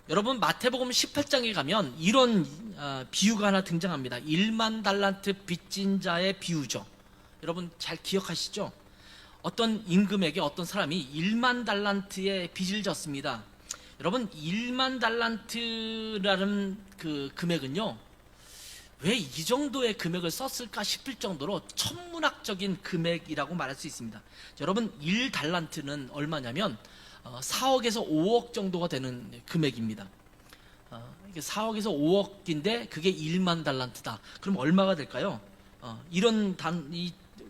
A: 여러분, 마태복음 18장에 가면 이런 비유가 하나 등장합니다. 1만 달란트 빚진 자의 비유죠. 여러분 잘 기억하시죠? 어떤 임금에게 어떤 사람이 1만 달란트의 빚을 졌습니다. 여러분, 1만 달란트라는 그 금액은요, 왜 이 정도의 금액을 썼을까 싶을 정도로 천문학적인 금액이라고 말할 수 있습니다. 여러분, 1달란트는 얼마냐면 4억에서 5억 정도가 되는 금액입니다. 이게 4억에서 5억인데 그게 1만 달란트다. 그럼 얼마가 될까요? 이런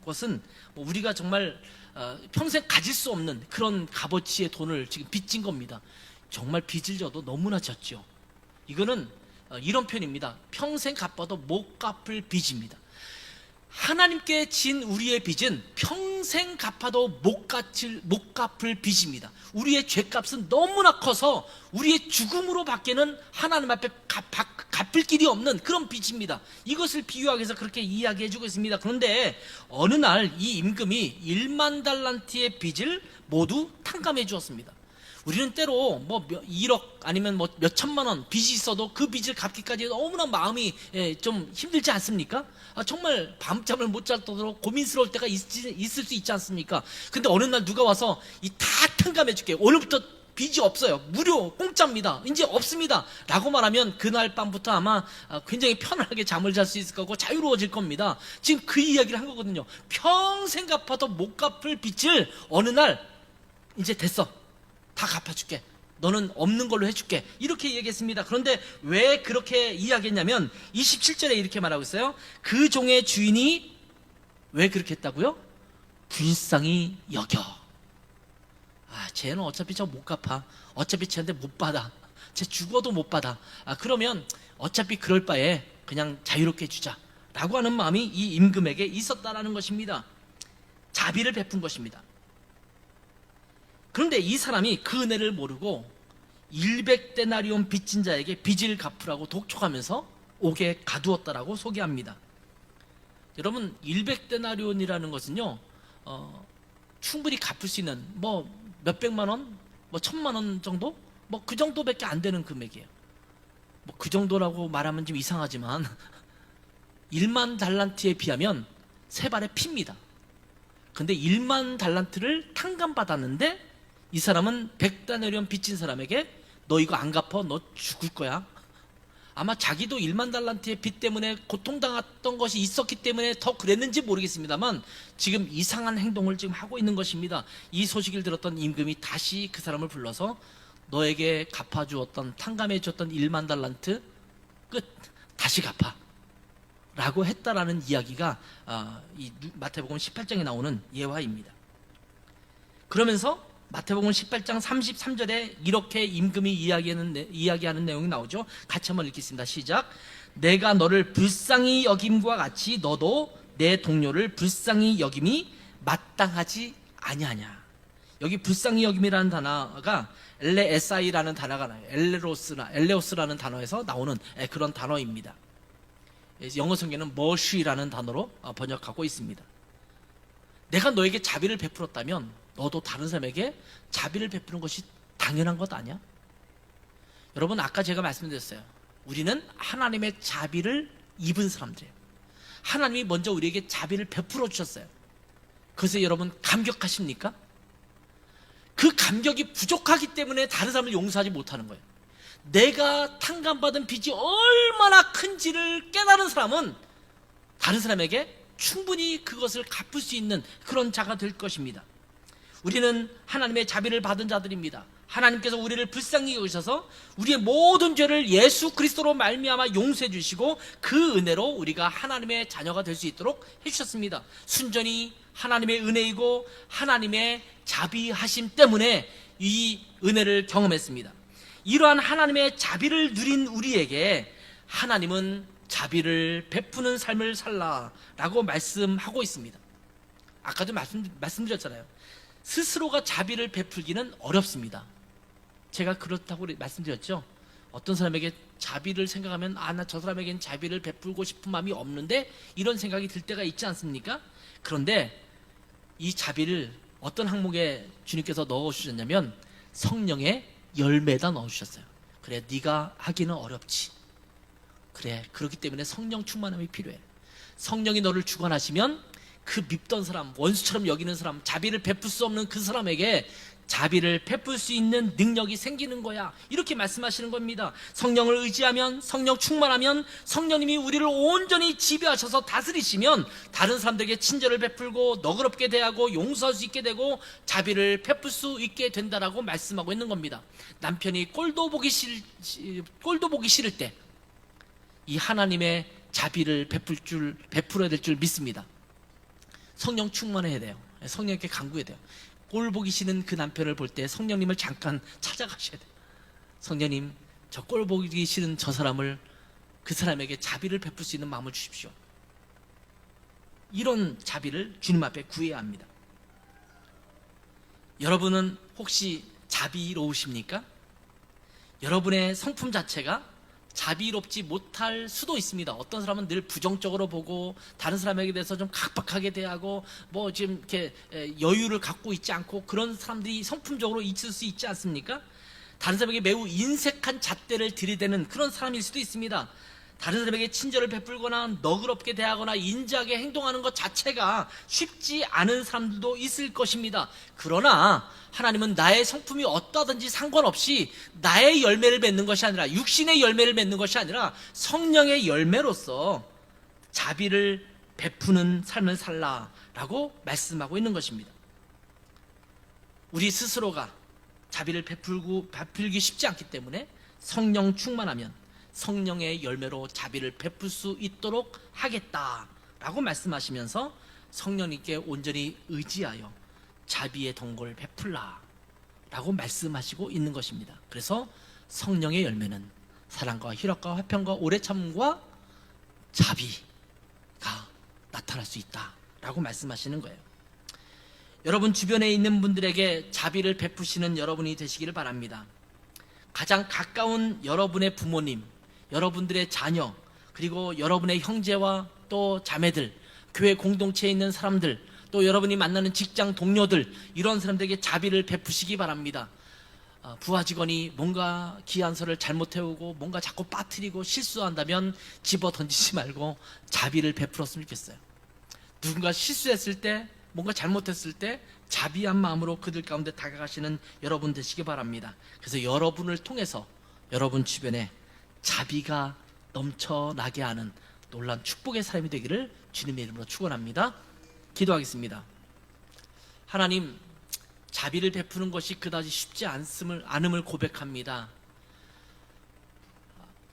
A: 이것은 우리가 정말 평생 가질 수 없는 그런 값어치의 돈을 지금 빚진 겁니다. 정말 빚을 져도 너무나 졌죠. 이거는 이런 표현입니다. 평생 갚아도 못 갚을 빚입니다. 하나님께 진 우리의 빚은 평생 갚아도 못 갚을 빚입니다. 우리의 죄값은 너무나 커서 우리의 죽음으로 밖에는 하나님 앞에 갚을 길이 없는 그런 빚입니다. 이것을 비유하기 위해서 그렇게 이야기해 주고 있습니다. 그런데 어느 날 이 임금이 1만 달란트의 빚을 모두 탕감해 주었습니다. 우리는 때로 뭐 1억 아니면 뭐 몇 천만 원 빚이 있어도 그 빚을 갚기까지 너무나 마음이 좀 힘들지 않습니까? 정말 밤잠을 못 잘 정도로 고민스러울 때가 있을 수 있지 않습니까? 근데 어느 날 누가 와서 이 다 탕감해 줄게. 오늘부터 빚이 없어요. 무료, 공짜입니다. 이제 없습니다. 라고 말하면 그날 밤부터 아마 굉장히 편안하게 잠을 잘 수 있을 거고 자유로워질 겁니다. 지금 그 이야기를 한 거거든요. 평생 갚아도 못 갚을 빚을 어느 날 이제 됐어. 다 갚아줄게. 너는 없는 걸로 해줄게. 이렇게 얘기했습니다. 그런데 왜 그렇게 이야기했냐면 27절에 이렇게 말하고 있어요. 그 종의 주인이 왜 그렇게 했다고요? 불쌍히 여겨. 쟤는 어차피 저 못 갚아. 어차피 쟤한테 못 받아. 쟤 죽어도 못 받아. 그러면 어차피 그럴 바에 그냥 자유롭게 해주자. 라고 하는 마음이 이 임금에게 있었다라는 것입니다. 자비를 베푼 것입니다. 그런데 이 사람이 그 은혜를 모르고 100데나리온 빚진 자에게 빚을 갚으라고 독촉하면서 옥에 가두었다라고 소개합니다. 여러분 100데나리온이라는 것은요 충분히 갚을 수 있는 뭐 몇백만 원, 뭐 1000만 원 정도? 뭐 그 정도밖에 안 되는 금액이에요. 뭐 그 정도라고 말하면 좀 이상하지만 1만 달란트에 비하면 세 발의 피입니다. 근데 1만 달란트를 탕감받았는데 이 사람은 100데나리온 빚진 사람에게 너 이거 안 갚아? 너 죽을 거야. 아마 자기도 1만 달란트의 빚 때문에 고통당했던 것이 있었기 때문에 더 그랬는지 모르겠습니다만 지금 이상한 행동을 지금 하고 있는 것입니다. 이 소식을 들었던 임금이 다시 그 사람을 불러서 너에게 갚아주었던 탕감해 주었던 1만 달란트 끝 다시 갚아 라고 했다라는 이야기가 이 마태복음 18장에 나오는 예화입니다. 그러면서 마태복음 18장 33절에 이렇게 임금이 이야기하는 내용이 나오죠. 같이 한번 읽겠습니다. 시작. 내가 너를 불쌍히 여김과 같이 너도 내 동료를 불쌍히 여김이 마땅하지 아니하냐. 여기 불쌍히 여김이라는 단어가 엘레에사이라는 단어가 나요. 엘레오스라는 단어에서 나오는 그런 단어입니다. 영어 성경에는 머쉬라는 단어로 번역하고 있습니다. 내가 너에게 자비를 베풀었다면 너도 다른 사람에게 자비를 베푸는 것이 당연한 것 아니야? 여러분 아까 제가 말씀드렸어요. 우리는 하나님의 자비를 입은 사람들이에요. 하나님이 먼저 우리에게 자비를 베풀어 주셨어요. 그래서 여러분 감격하십니까? 그 감격이 부족하기 때문에 다른 사람을 용서하지 못하는 거예요. 내가 탕감받은 빚이 얼마나 큰지를 깨달은 사람은 다른 사람에게 충분히 그것을 갚을 수 있는 그런 자가 될 것입니다. 우리는 하나님의 자비를 받은 자들입니다. 하나님께서 우리를 불쌍히 여기셔서 우리의 모든 죄를 예수 그리스도로 말미암아 용서해 주시고 그 은혜로 우리가 하나님의 자녀가 될 수 있도록 해주셨습니다. 순전히 하나님의 은혜이고 하나님의 자비하심 때문에 이 은혜를 경험했습니다. 이러한 하나님의 자비를 누린 우리에게 하나님은 자비를 베푸는 삶을 살라라고 말씀하고 있습니다. 아까도 말씀드렸잖아요. 스스로가 자비를 베풀기는 어렵습니다. 제가 그렇다고 말씀드렸죠. 어떤 사람에게 자비를 생각하면 나 저 사람에게는 자비를 베풀고 싶은 마음이 없는데 이런 생각이 들 때가 있지 않습니까? 그런데 이 자비를 어떤 항목에 주님께서 넣어주셨냐면 성령의 열매에다 넣어주셨어요. 그래 네가 하기는 어렵지. 그래 그렇기 때문에 성령 충만함이 필요해. 성령이 너를 주관하시면 그 밉던 사람, 원수처럼 여기는 사람, 자비를 베풀 수 없는 그 사람에게 자비를 베풀 수 있는 능력이 생기는 거야. 이렇게 말씀하시는 겁니다. 성령을 의지하면, 성령 충만하면, 성령님이 우리를 온전히 지배하셔서 다스리시면 다른 사람들에게 친절을 베풀고 너그럽게 대하고 용서할 수 있게 되고 자비를 베풀 수 있게 된다라고 말씀하고 있는 겁니다. 남편이 꼴도 보기 싫을 때 이 하나님의 자비를 베풀어야 될 줄 믿습니다. 성령 충만해야 돼요. 성령께 간구해야 돼요. 꼴 보기 싫은 그 남편을 볼 때 성령님을 잠깐 찾아가셔야 돼요. 성령님, 저 꼴 보기 싫은 저 사람을, 그 사람에게 자비를 베풀 수 있는 마음을 주십시오. 이런 자비를 주님 앞에 구해야 합니다. 여러분은 혹시 자비로우십니까? 여러분의 성품 자체가 자비롭지 못할 수도 있습니다. 어떤 사람은 늘 부정적으로 보고 다른 사람에게 대해서 좀 각박하게 대하고 뭐 지금 이렇게 여유를 갖고 있지 않고 그런 사람들이 성품적으로 있을 수 있지 않습니까? 다른 사람에게 매우 인색한 잣대를 들이대는 그런 사람일 수도 있습니다. 다른 사람에게 친절을 베풀거나 너그럽게 대하거나 인자하게 행동하는 것 자체가 쉽지 않은 사람들도 있을 것입니다. 그러나 하나님은 나의 성품이 어떠하든지 상관없이 나의 열매를 맺는 것이 아니라, 육신의 열매를 맺는 것이 아니라 성령의 열매로서 자비를 베푸는 삶을 살라라고 말씀하고 있는 것입니다. 우리 스스로가 자비를 베풀기 쉽지 않기 때문에 성령 충만하면 성령의 열매로 자비를 베풀 수 있도록 하겠다라고 말씀하시면서 성령님께 온전히 의지하여 자비의 덩굴을 베풀라라고 말씀하시고 있는 것입니다. 그래서 성령의 열매는 사랑과 희락과 화평과 오래 참음과 자비가 나타날 수 있다라고 말씀하시는 거예요. 여러분 주변에 있는 분들에게 자비를 베푸시는 여러분이 되시기를 바랍니다. 가장 가까운 여러분의 부모님, 여러분들의 자녀, 그리고 여러분의 형제와 또 자매들, 교회 공동체에 있는 사람들, 또 여러분이 만나는 직장 동료들, 이런 사람들에게 자비를 베푸시기 바랍니다. 부하 직원이 뭔가 기한서를 잘못 해오고 뭔가 자꾸 빠뜨리고 실수한다면 집어 던지지 말고 자비를 베풀었으면 좋겠어요. 누군가 실수했을 때, 뭔가 잘못했을 때 자비한 마음으로 그들 가운데 다가가시는 여러분 되시기 바랍니다. 그래서 여러분을 통해서 여러분 주변에 자비가 넘쳐나게 하는 놀라운 축복의 삶이 되기를 주님의 이름으로 축원합니다. 기도하겠습니다. 하나님, 자비를 베푸는 것이 그다지 쉽지 않음을 고백합니다.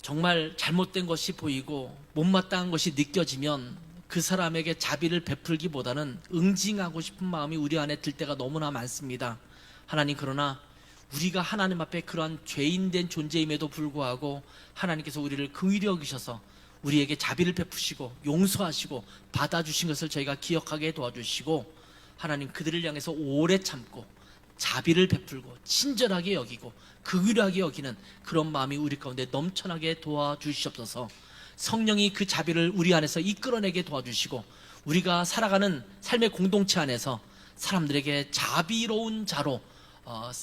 A: 정말 잘못된 것이 보이고 못마땅한 것이 느껴지면 그 사람에게 자비를 베풀기보다는 응징하고 싶은 마음이 우리 안에 들 때가 너무나 많습니다. 하나님, 그러나 우리가 하나님 앞에 그러한 죄인된 존재임에도 불구하고 하나님께서 우리를 긍휼히 여기셔서 우리에게 자비를 베푸시고 용서하시고 받아주신 것을 저희가 기억하게 도와주시고, 하나님 그들을 향해서 오래 참고 자비를 베풀고 친절하게 여기고 긍휼하게 여기는 그런 마음이 우리 가운데 넘쳐나게 도와주시옵소서. 성령이 그 자비를 우리 안에서 이끌어내게 도와주시고 우리가 살아가는 삶의 공동체 안에서 사람들에게 자비로운 자로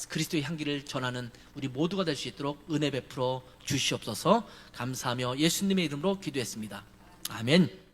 A: 그리스도의 향기를 전하는 우리 모두가 될 수 있도록 은혜 베풀어 주시옵소서. 감사하며 예수님의 이름으로 기도했습니다. 아멘.